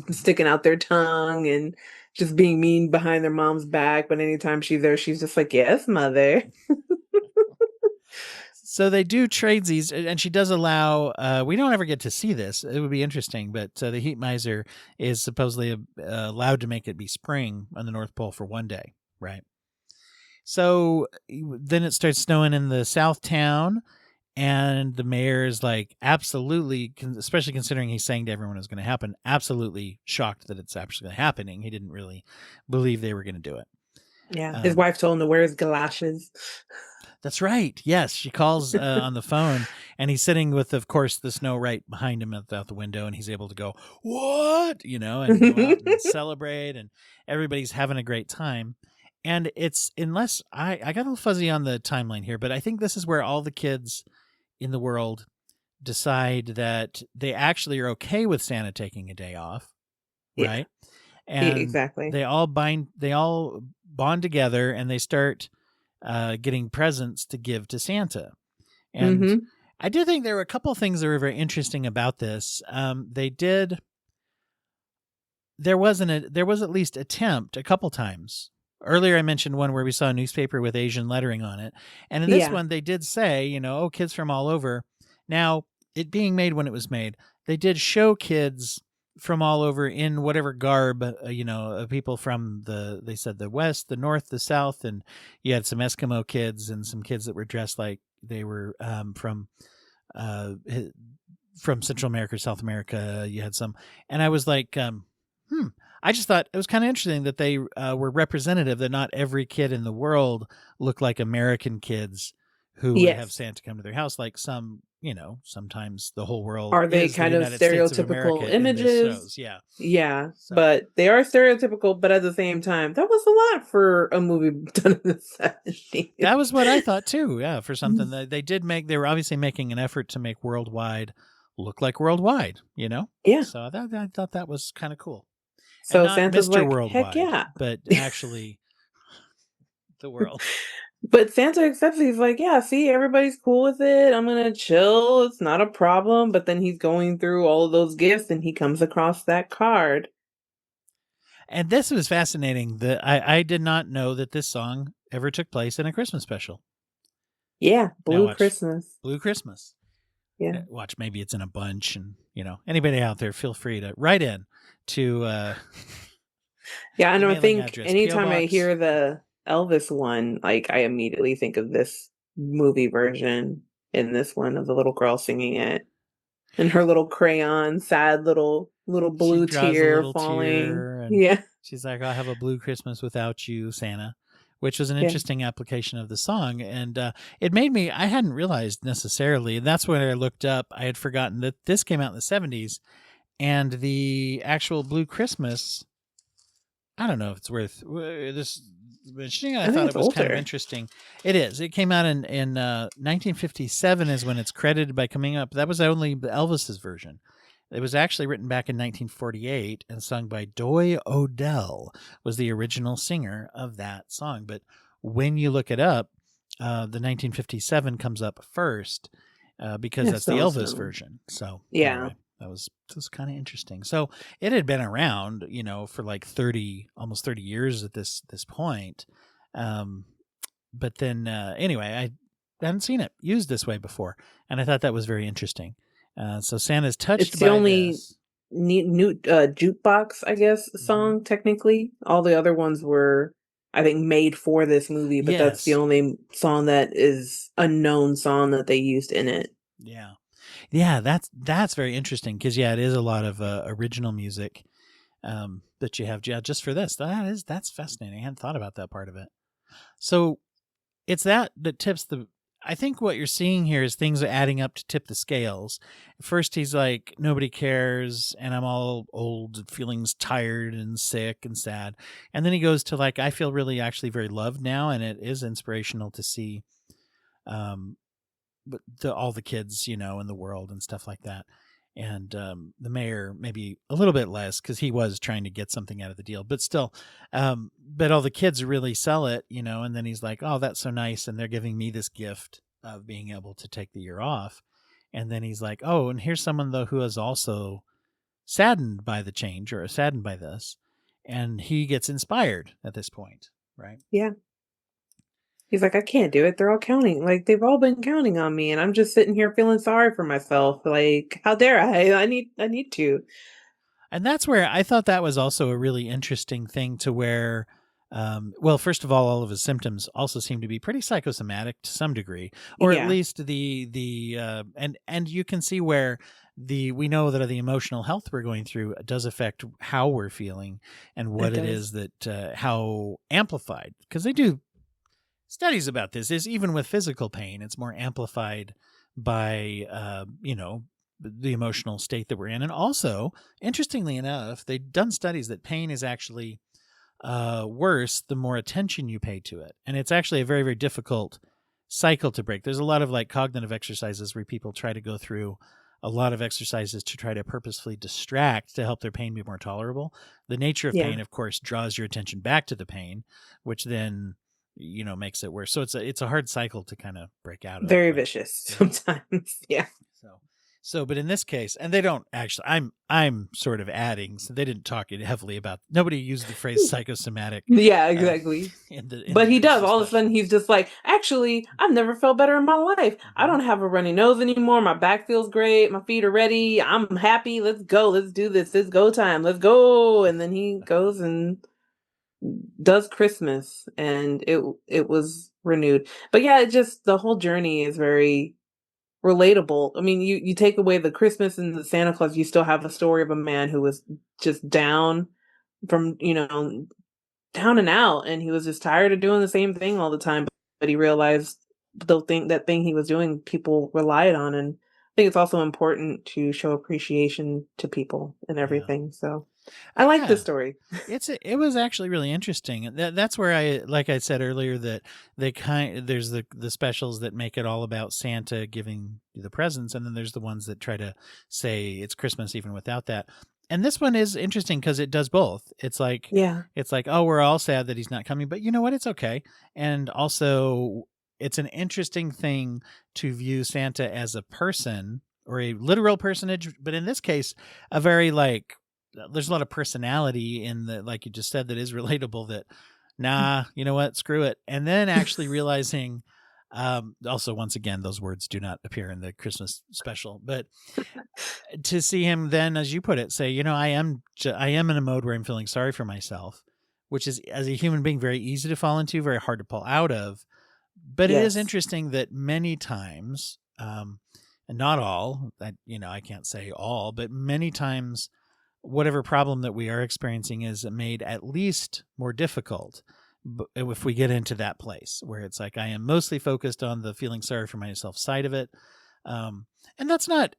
sticking out their tongue and just being mean behind their mom's back. But anytime she's there, she's just like, yes, mother. So they do tradesies, and she does allow, we don't ever get to see this. It would be interesting, but the heat miser is supposedly allowed to make it be spring on the North Pole for one day, right? So then it starts snowing in the Southtown, and the mayor is like absolutely, especially considering he's saying to everyone it's going to happen, absolutely shocked that it's actually happening. He didn't really believe they were going to do it. Yeah, his wife told him to wear his galoshes. That's right. Yes, she calls on the phone, and he's sitting with, of course, the snow right behind him out the window, and he's able to go, what? And go out and celebrate, and everybody's having a great time. And it's, unless, I got a little fuzzy on the timeline here, but I think this is where all the kids in the world decide that they actually are okay with Santa taking a day off, right? And exactly. They all bond together, and they start getting presents to give to Santa. And I do think there were a couple of things that were very interesting about this. There was at least attempt a couple times. Earlier I mentioned one where we saw a newspaper with Asian lettering on it. And in this one they did say, kids from all over. Now, it being made when it was made, they did show kids from all over in whatever garb, people from they said the West, the North, the South, and you had some Eskimo kids and some kids that were dressed like they were from Central America or South America. You had some, and I was like, I just thought it was kind of interesting that they were representative, that not every kid in the world looked like American kids who would have Santa come to their house. Like some sometimes the whole world Are they is the kind of United States of stereotypical America in this images? shows. Yeah. Yeah, So but they are stereotypical, but at the same time, that was a lot for a movie done in the 70s. that was what I thought too. Yeah, for something that they were obviously making an effort to make worldwide look like worldwide. Yeah. So I thought that was kind of cool. And So not Santa's Mr. like, heck Worldwide, yeah. but actually the world. But Santa accepts it. He's like, yeah, see, everybody's cool with it. I'm gonna chill. It's not a problem. But then he's going through all of those gifts and he comes across that card. And this was fascinating. That I did not know that this song ever took place in a Christmas special. Yeah, Now Blue watch Christmas. Blue Christmas. Yeah. Watch, maybe it's in a bunch, and anybody out there, feel free to write in to Yeah, the and I mailing think address, PO anytime I Box. hear the Elvis one, like I immediately think of this movie version in this one of the little girl singing it. And her little crayon, sad little She blue draws a tear little falling. tear, and Yeah. she's like, "I'll have a blue Christmas without you, Santa," which was an Yeah. interesting application of the song, and it made me. I hadn't realized necessarily, and that's when I looked up. I had forgotten that this came out in the '70s, and the actual Blue Christmas. I don't know if it's worth this mentioning. I I think thought it's it was kind of older. interesting. It is. It came out in 1957 is when it's credited by coming up. That was only Elvis's version. It was actually written back in 1948 and sung by Doy Odell, was the original singer of that song. But when you look it up, the 1957 comes up first because Yeah, that's the so Elvis soon. version. So Yeah. anyway, that was kind of interesting. So it had been around, for like 30, almost 30 years at this point. But then anyway, I hadn't seen it used this way before, and I thought that was very interesting. So Santa's touched It's the by only this. new jukebox, I guess, Hmm. song technically. All the other ones were, I think, made for this movie, but that's the Yes. only song that is a known song that they used in it. Yeah. Yeah. That's very interesting because it is a lot of original music that you have just for this. That's fascinating. I hadn't thought about that part of it. So it's that tips the. I think what you're seeing here is things are adding up to tip the scales. First, he's like, nobody cares, and I'm all old, feeling tired and sick and sad. And then he goes to like, I feel really actually very loved now, and it is inspirational to see um, all the kids, in the world and stuff like that. And the mayor maybe a little bit less because he was trying to get something out of the deal, but still, but all the kids really sell it, and then he's like, oh, that's so nice. And they're giving me this gift of being able to take the year off. And then he's like, oh, and here's someone though who is also saddened by the change or saddened by this. And he gets inspired at this point, right? Yeah. He's like, I can't do it. They're all counting. Like, they've all been counting on me, and I'm just sitting here feeling sorry for myself. Like, how dare I? I need to. And that's where I thought that was also a really interesting thing to where, well, first of all of his symptoms also seem to be pretty psychosomatic to some degree, or at Yeah, least and you can see where we know that the emotional health we're going through does affect how we're feeling and it what it does. is that how amplified, because they do studies about this, is even with physical pain, it's more amplified by the emotional state that we're in. And also, interestingly enough, they've done studies that pain is actually worse the more attention you pay to it, and it's actually a very, very difficult cycle to break. There's a lot of like cognitive exercises where people try to go through a lot of exercises to try to purposefully distract to help their pain be more tolerable. The nature of Yeah, pain, of course, draws your attention back to the pain, which then makes it worse. So it's a hard cycle to kind of break out of. very But vicious yeah. sometimes. Yeah. So but in this case, and they don't actually, I'm sort of adding, so they didn't talk heavily about, nobody used the phrase psychosomatic Yeah, uh, exactly. in But the he does. Christmas All of a special. sudden, he's just like, actually, I've never felt better in my life. I Hmm. don't have a runny nose anymore. My back feels great. My feet are ready. I'm happy. Let's go. Let's do this. It's go time. Let's go. And then he goes and does Christmas, and it was renewed. But yeah, it just the whole journey is very relatable. I mean, you take away the Christmas and the Santa Claus, you still have a story of a man who was just down from, down and out, and he was just tired of doing the same thing all the time, but he realized that thing he was doing, people relied on, and think it's also important to show appreciation to people and Yeah. everything. So I like Yeah. this story. It was actually really interesting. That's where like I said earlier, that there's the specials that make it all about Santa giving you the presents, and then there's the ones that try to say it's Christmas even without that. And this one is interesting because it does both. Yeah. It's like, oh, we're all sad that he's not coming, but you know what? It's okay. And also, it's an interesting thing to view Santa as a person or a literal personage, but in this case, a very like there's a lot of personality in the, like you just said, that is relatable, that nah, you know what, screw it. And then actually realizing, also, once again, those words do not appear in the Christmas special, but to see him then, as you put it, say, you know, I am in a mode where I'm feeling sorry for myself, which is, as a human being, very easy to fall into, very hard to pull out of. But it is Yes. interesting that many times, and not all, I can't say all, but many times, whatever problem that we are experiencing is made at least more difficult if we get into that place where it's like I am mostly focused on the feeling sorry for myself side of it. And that's not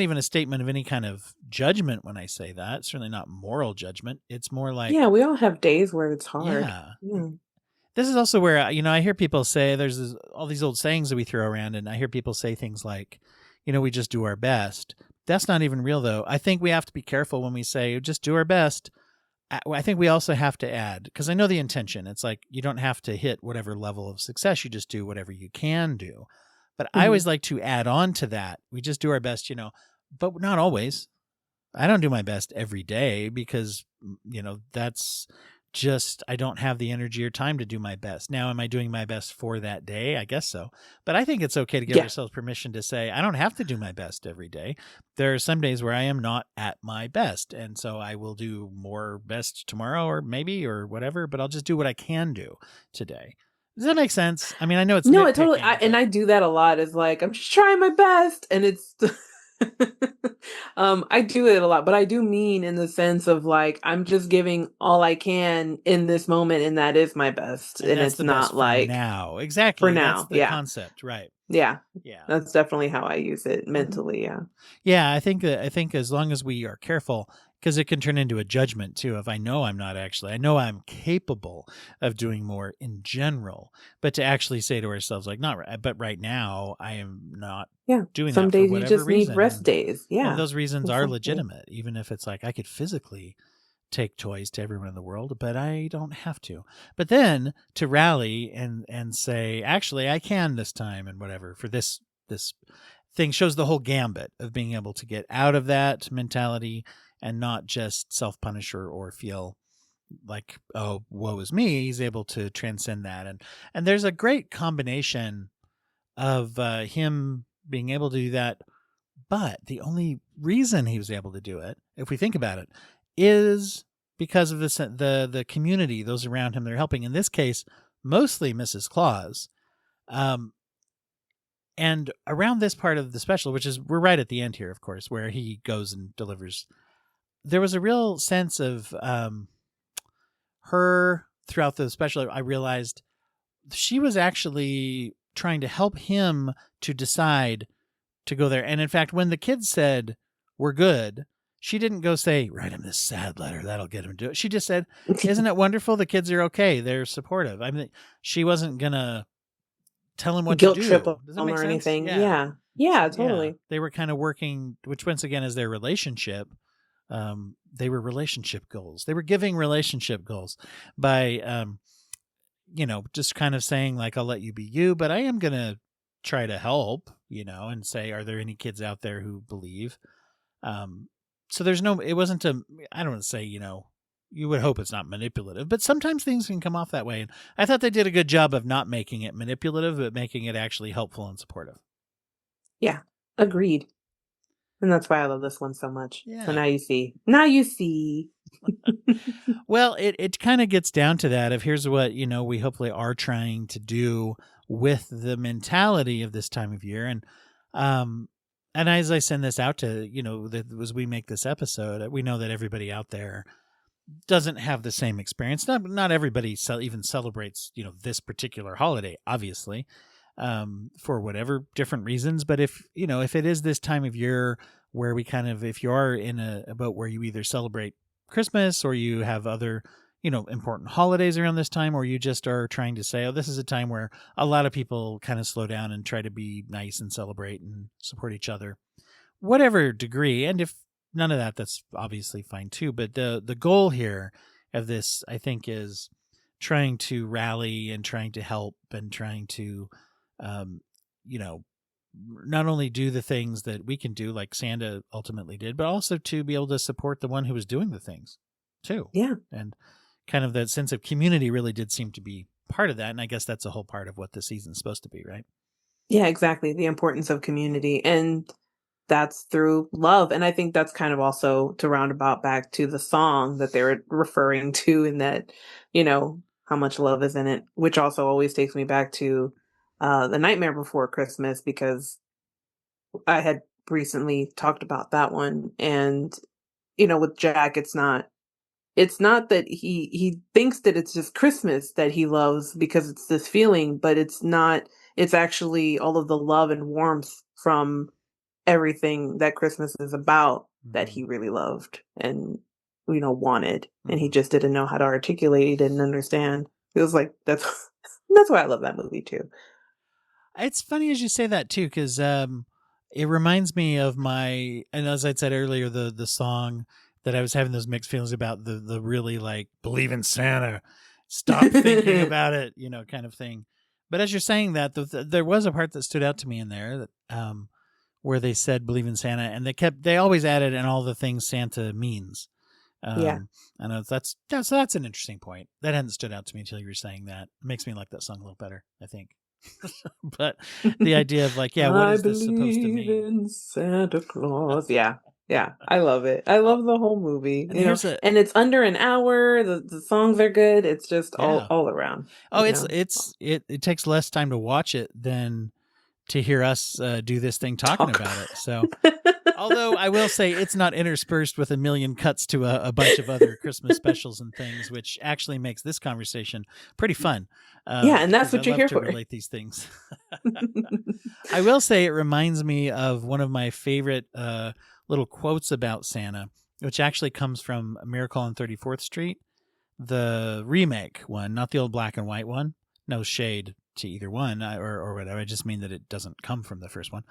even a statement of any kind of judgment when I say that. It's certainly not moral judgment. It's more like, Yeah, we all have days where it's hard. yeah. Yeah. This is also where, I hear people say, all these old sayings that we throw around, and I hear people say things like, we just do our best. That's not even real, though. I think we have to be careful when we say just do our best. I think we also have to add, because I know the intention. It's like you don't have to hit whatever level of success. You just do whatever you can do. But I Mhm. always like to add on to that. We just do our best, but not always. I don't do my best every day because, that's just, I don't have the energy or time to do my best. Now, am I doing my best for that day? I guess so. But I think it's okay to give Yeah. ourselves permission to say, I don't have to do my best every day. There are some days where I am not at my best. And so I will do more best tomorrow or maybe or whatever, but I'll just do what I can do today. Does that make sense? I mean, I know it's No, it totally nitpicking, and but I do that a lot is like, I'm just trying my best and it's I do it a lot, but I do mean in the sense of like I'm just giving all I can in this moment and that is my best. and And that's it's the best not for like now. for Exactly. That's now. the Yeah. concept, right? Yeah. Yeah. That's definitely how I use it Mhm. mentally, yeah. Yeah, I think as long as we are careful, because it can turn into a judgment too. If I know I'm not actually, I know I'm capable of doing more in general, but to actually say to ourselves like, not, but right now I am not Yeah. doing Some that for days you whatever just need reason, rest and days. Yeah. those reasons are Exactly. legitimate, even if it's like I could physically take toys to everyone in the world, but I don't have to. But then to rally and say, actually, I can this time and whatever for this thing shows the whole gambit of being able to get out of that mentality and not just self-punish or feel like, oh, woe is me. He's able to transcend that, and there's a great combination of him being able to do that. But the only reason he was able to do it, if we think about it, is because of the community, those around him that are helping. In this case, mostly Mrs. Claus. Um, and around this part of the special, which is we're right at the end here, of course, where he goes and delivers, there was a real sense of her throughout the special. I realized she was actually trying to help him to decide to go there. And in fact, when the kids said, "We're good," she didn't go say, "Write him this sad letter. That'll get him to do it." She just said, "Isn't it wonderful? The kids are okay. They're supportive." I mean, she wasn't going to tell him what to Guilt trip do. them Does that make or sense? anything. Yeah. Yeah. Yeah, Yeah. totally. They were kind of working, which once again is their relationship. They were relationship goals. They were giving relationship goals by, just kind of saying, like, I'll let you be you, but I am going to try to help, and say, are there any kids out there who believe? So it wasn't I don't want to say, you would hope it's not manipulative, but sometimes things can come off that way. And I thought they did a good job of not making it manipulative, but making it actually helpful and supportive. Yeah. Agreed. And that's why I love this one so much. So Yeah. now you see. Now you see. Well, it kind of gets down to that of here's what, we hopefully are trying to do with the mentality of this time of year. And as I send this out to, as we make this episode, we know that everybody out there doesn't have the same experience. Not everybody even celebrates, this particular holiday, obviously. for whatever different reasons. But if it is this time of year where we kind of, if you are in a boat where you either celebrate Christmas or you have other, important holidays around this time, or you just are trying to say, oh, this is a time where a lot of people kind of slow down and try to be nice and celebrate and support each other, whatever degree. And if none of that, that's obviously fine too. But the goal here of this, I think, is trying to rally and trying to help and trying to, um, you know, not only do the things that we can do, like Santa ultimately did, but also to be able to support the one who was doing the things too. Yeah. And kind of that sense of community really did seem to be part of that. And I guess that's a whole part of what the season's supposed to be, right? Yeah, exactly. The importance of community. And that's through love. And I think that's kind of also to roundabout back to the song that they were referring to, in that, how much love is in it, which also always takes me back to The Nightmare Before Christmas, because I had recently talked about that one. And, with Jack, it's not that he thinks that it's just Christmas that he loves because it's this feeling, but it's not. It's actually all of the love and warmth from everything that Christmas is about that he really loved and wanted, and he just didn't know how to articulate. He didn't understand. It was like that's that's why I love that movie too. It's funny as you say that too, because it reminds me of and as I said earlier, the song that I was having those mixed feelings about, the really like believe in Santa, stop thinking about it, kind of thing. But as you're saying that, there was a part that stood out to me in there that where they said believe in Santa, and they always added and all the things Santa means. Yeah. I know that's an interesting point that hadn't stood out to me until you were saying that. It makes me like that song a little better, I think. But the idea of like, yeah, what is this supposed to mean? In Santa Claus. Yeah. Yeah. I love it. I love the whole movie. And here's and it's under an hour. The songs are good. It's just yeah. all around. Oh, it takes less time to watch it than to hear us do this thing talking about it. So although I will say it's not interspersed with a million cuts to a bunch of other Christmas specials and things, which actually makes this conversation pretty fun. Yeah, and that's what you're here for. Relate these things. I will say it reminds me of one of my favorite little quotes about Santa, which actually comes from Miracle on 34th Street, the remake one, not the old black and white one. No shade to either one or whatever. I just mean that it doesn't come from the first one.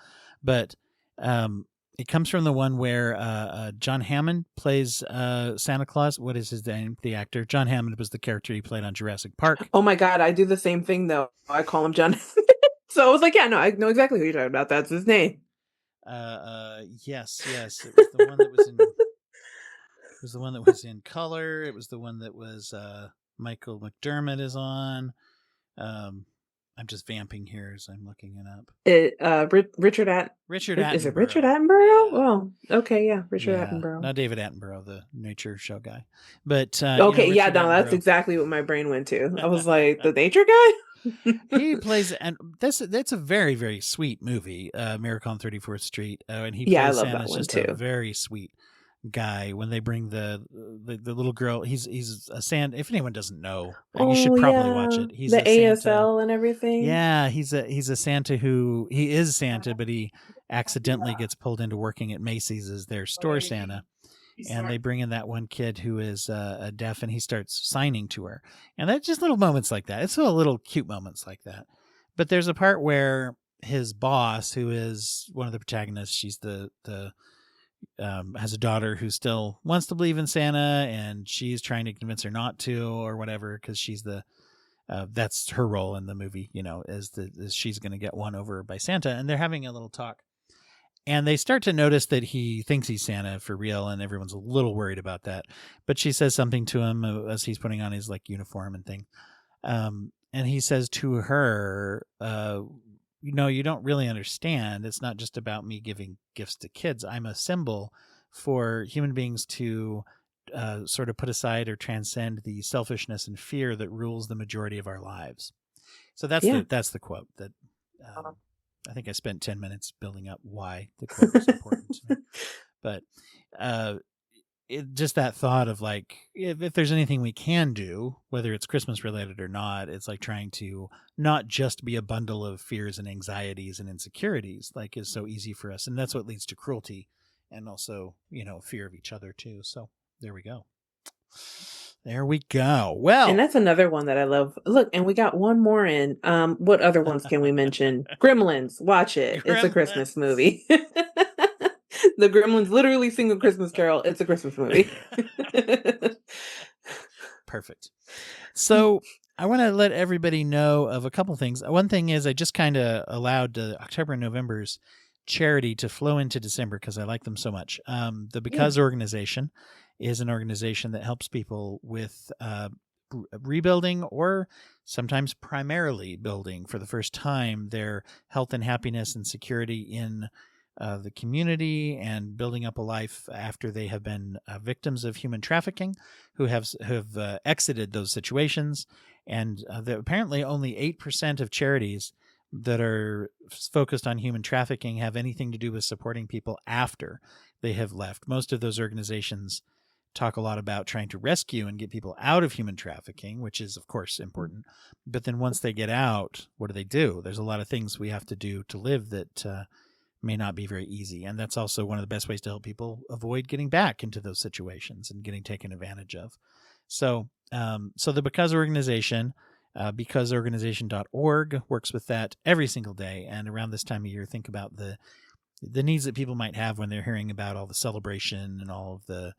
But it comes from the one where John Hammond plays Santa Claus. What is his name? The actor. John Hammond was the character he played on Jurassic Park. Oh my God, I do the same thing though. I call him John. So I was like, yeah, no, I know exactly who you're talking about. That's his name. Yes. It was the one that was in. It was the one that was in color. It was the one that was Michael McDermott is on. I'm just vamping here as I'm looking it up. Richard Attenborough. Is it Richard Attenborough? Yeah. Well, okay, yeah, Richard Attenborough. Not David Attenborough, the nature show guy. But okay, yeah, no, that's exactly what my brain went to. I was like, the nature guy. He plays, and that's a very, very sweet movie, Miracle on 34th Street, and he plays I love Santa. That one just too. A very sweet guy. When they bring the little girl, he's a Santa. If anyone doesn't know, you should probably watch it. He's the ASL Santa, and everything. Yeah, he's a Santa he is Santa, but he accidentally gets pulled into working at Macy's as their store Santa. And they bring in that one kid who is deaf, and he starts signing to her. And that's just little moments like that. It's little cute moments like that. But there's a part where his boss, who is one of the protagonists, she's has a daughter who still wants to believe in Santa, and she's trying to convince her not to or whatever, because she's that's her role in the movie, is she's going to get won over by Santa. And they're having a little talk. And they start to notice that he thinks he's Santa for real, and everyone's a little worried about that. But she says something to him as he's putting on his uniform and thing. And he says to her, you don't really understand. It's not just about me giving gifts to kids. I'm a symbol for human beings to sort of put aside or transcend the selfishness and fear that rules the majority of our lives. So that's the quote that I think I spent 10 minutes building up why the quote was important to me. But just that thought of like, if there's anything we can do, whether it's Christmas related or not, it's like trying to not just be a bundle of fears and anxieties and insecurities, like is so easy for us. And that's what leads to cruelty and also, fear of each other too. So there we go. There we go. Well, and that's another one that I love. Look, and we got one more in. What other ones can we mention? Gremlins. Watch it. It's a Christmas movie. The Gremlins literally sing a Christmas carol. It's a Christmas movie. Perfect. So I want to let everybody know of a couple things. One thing is I just kind of allowed October and November's charity to flow into December because I like them so much. The Because organization is an organization that helps people with rebuilding, or sometimes primarily building for the first time, their health and happiness and security in the community, and building up a life after they have been victims of human trafficking, who have exited those situations. And apparently only 8% of charities that are focused on human trafficking have anything to do with supporting people after they have left. Most of those organizations talk a lot about trying to rescue and get people out of human trafficking, which is, of course, important. But then once they get out, what do? There's a lot of things we have to do to live that may not be very easy. And that's also one of the best ways to help people avoid getting back into those situations and getting taken advantage of. So the Because organization, becauseorganization.org, works with that every single day. And around this time of year, think about the needs that people might have when they're hearing about all the celebration and all of the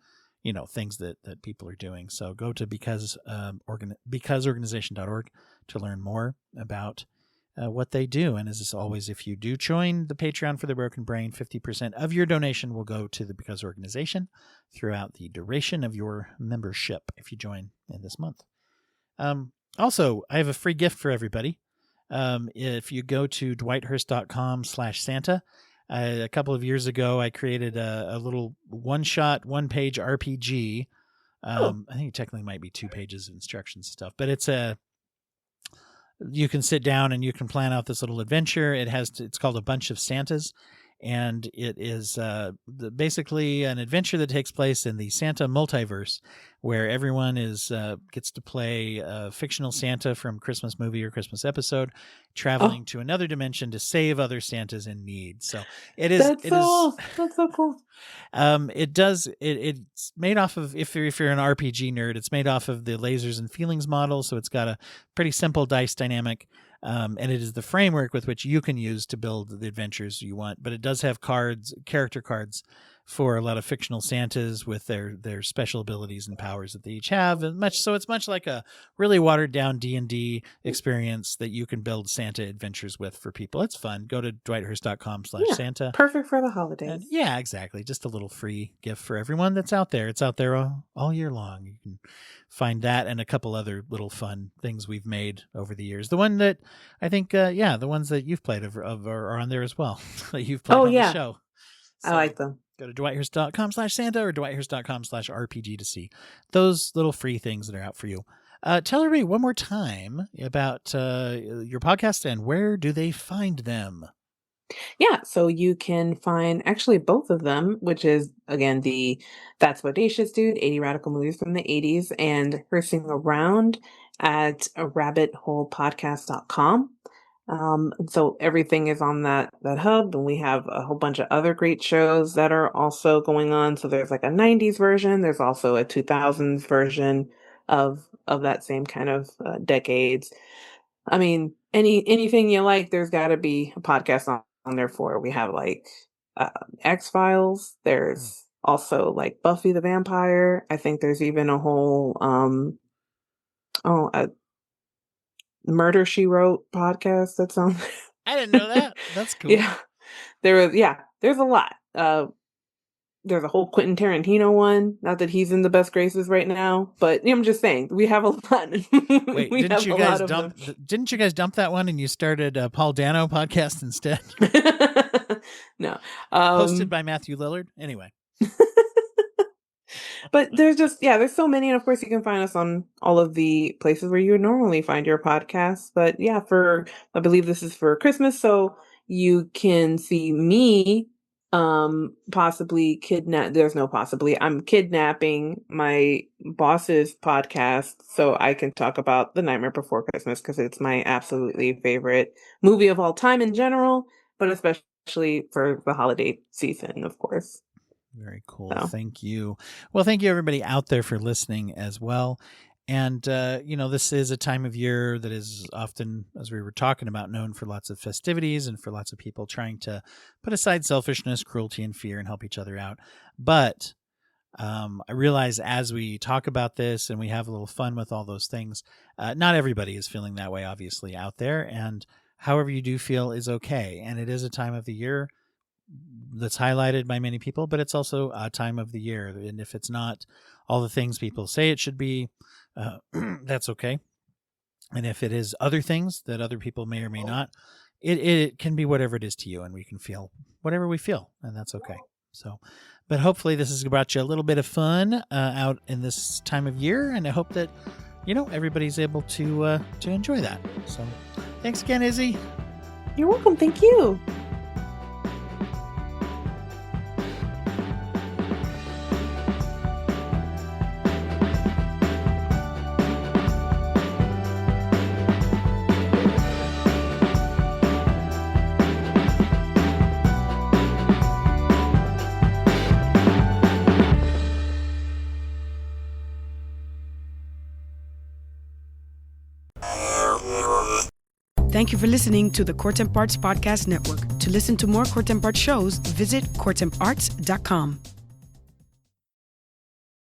things that people are doing. So go to becauseorganization.org to learn more about what they do. And as always, if you do join the Patreon for the Broken Brain, 50% of your donation will go to the Because organization throughout the duration of your membership if you join in this month. Also, I have a free gift for everybody. If you go to dwighthurst.com/Santa, a couple of years ago, I created a little one-shot, one-page RPG. I think it technically might be 2 pages of instructions and stuff, but you can sit down and you can plan out this little adventure. It's called A Bunch of Santas, and it is basically an adventure that takes place in the Santa multiverse, where everyone gets to play a fictional Santa from Christmas movie or Christmas episode, traveling to another dimension to save other Santas in need. So that's so cool. It's made off of, if you're an RPG nerd, it's made off of the Lasers and Feelings model. So it's got a pretty simple dice dynamic. And it is the framework with which you can use to build the adventures you want. But it does have character cards for a lot of fictional Santas with their special abilities and powers that they each have. So it's much like a really watered down D&D experience that you can build Santa adventures with for people. It's fun. Go to dwighthurst.com/Santa. Perfect for the holidays. And yeah, exactly. Just a little free gift for everyone that's out there. It's out there all year long. You can find that and a couple other little fun things we've made over the years. The one that I think, the ones that you've played are on there as well. That you've played on the show. So I like them. Go to dwighthurst.com/Santa or dwighthurst.com/RPG to see those little free things that are out for you. Tell everybody one more time about your podcast and where do they find them? Yeah, so you can find actually both of them, which is, again, the That's Bodacious Dude, 80 Radical Movies from the 80s, and Hearsing Around at rabbitholepodcast.com. So everything is on that hub, and we have a whole bunch of other great shows that are also going on. So there's like a 90s version, there's also a 2000s version of that same kind of decades. I mean, anything you like, there's got to be a podcast on there for. We have like X-Files. There's also like Buffy the Vampire. I think there's even a whole a Murder, She Wrote podcast that's on there. I didn't know that. That's cool. Yeah. There's a lot. There's a whole Quentin Tarantino one. Not that he's in the best graces right now, but I'm just saying we have a lot. Wait, didn't you guys dump that one and you started a Paul Dano podcast instead? No. Hosted by Matthew Lillard. Anyway. But there's so many, and of course you can find us on all of the places where you would normally find your podcasts. But I believe this is for Christmas, so you can see me possibly there's no possibly. I'm kidnapping my boss's podcast so I can talk about The Nightmare Before Christmas because it's my absolutely favorite movie of all time in general, but especially for the holiday season, of course. Very cool. So. Thank you. Well, thank you everybody out there for listening as well. And, this is a time of year that is often, as we were talking about, known for lots of festivities and for lots of people trying to put aside selfishness, cruelty, and fear and help each other out. But I realize as we talk about this and we have a little fun with all those things, not everybody is feeling that way, obviously, out there. And however you do feel is okay. And it is a time of the year that's highlighted by many people, but it's also a time of the year. And if it's not all the things people say it should be, that's okay. And if it is other things that other people may or may not, it can be whatever it is to you, and we can feel whatever we feel, and that's okay. So, but hopefully this has brought you a little bit of fun out in this time of year, and I hope that everybody's able to enjoy that. So, thanks again, Izzy. You're welcome. Thank you. Thank you for listening to the Court and Parts Podcast Network. To listen to more Court and Parts shows, visit courtandarts.com.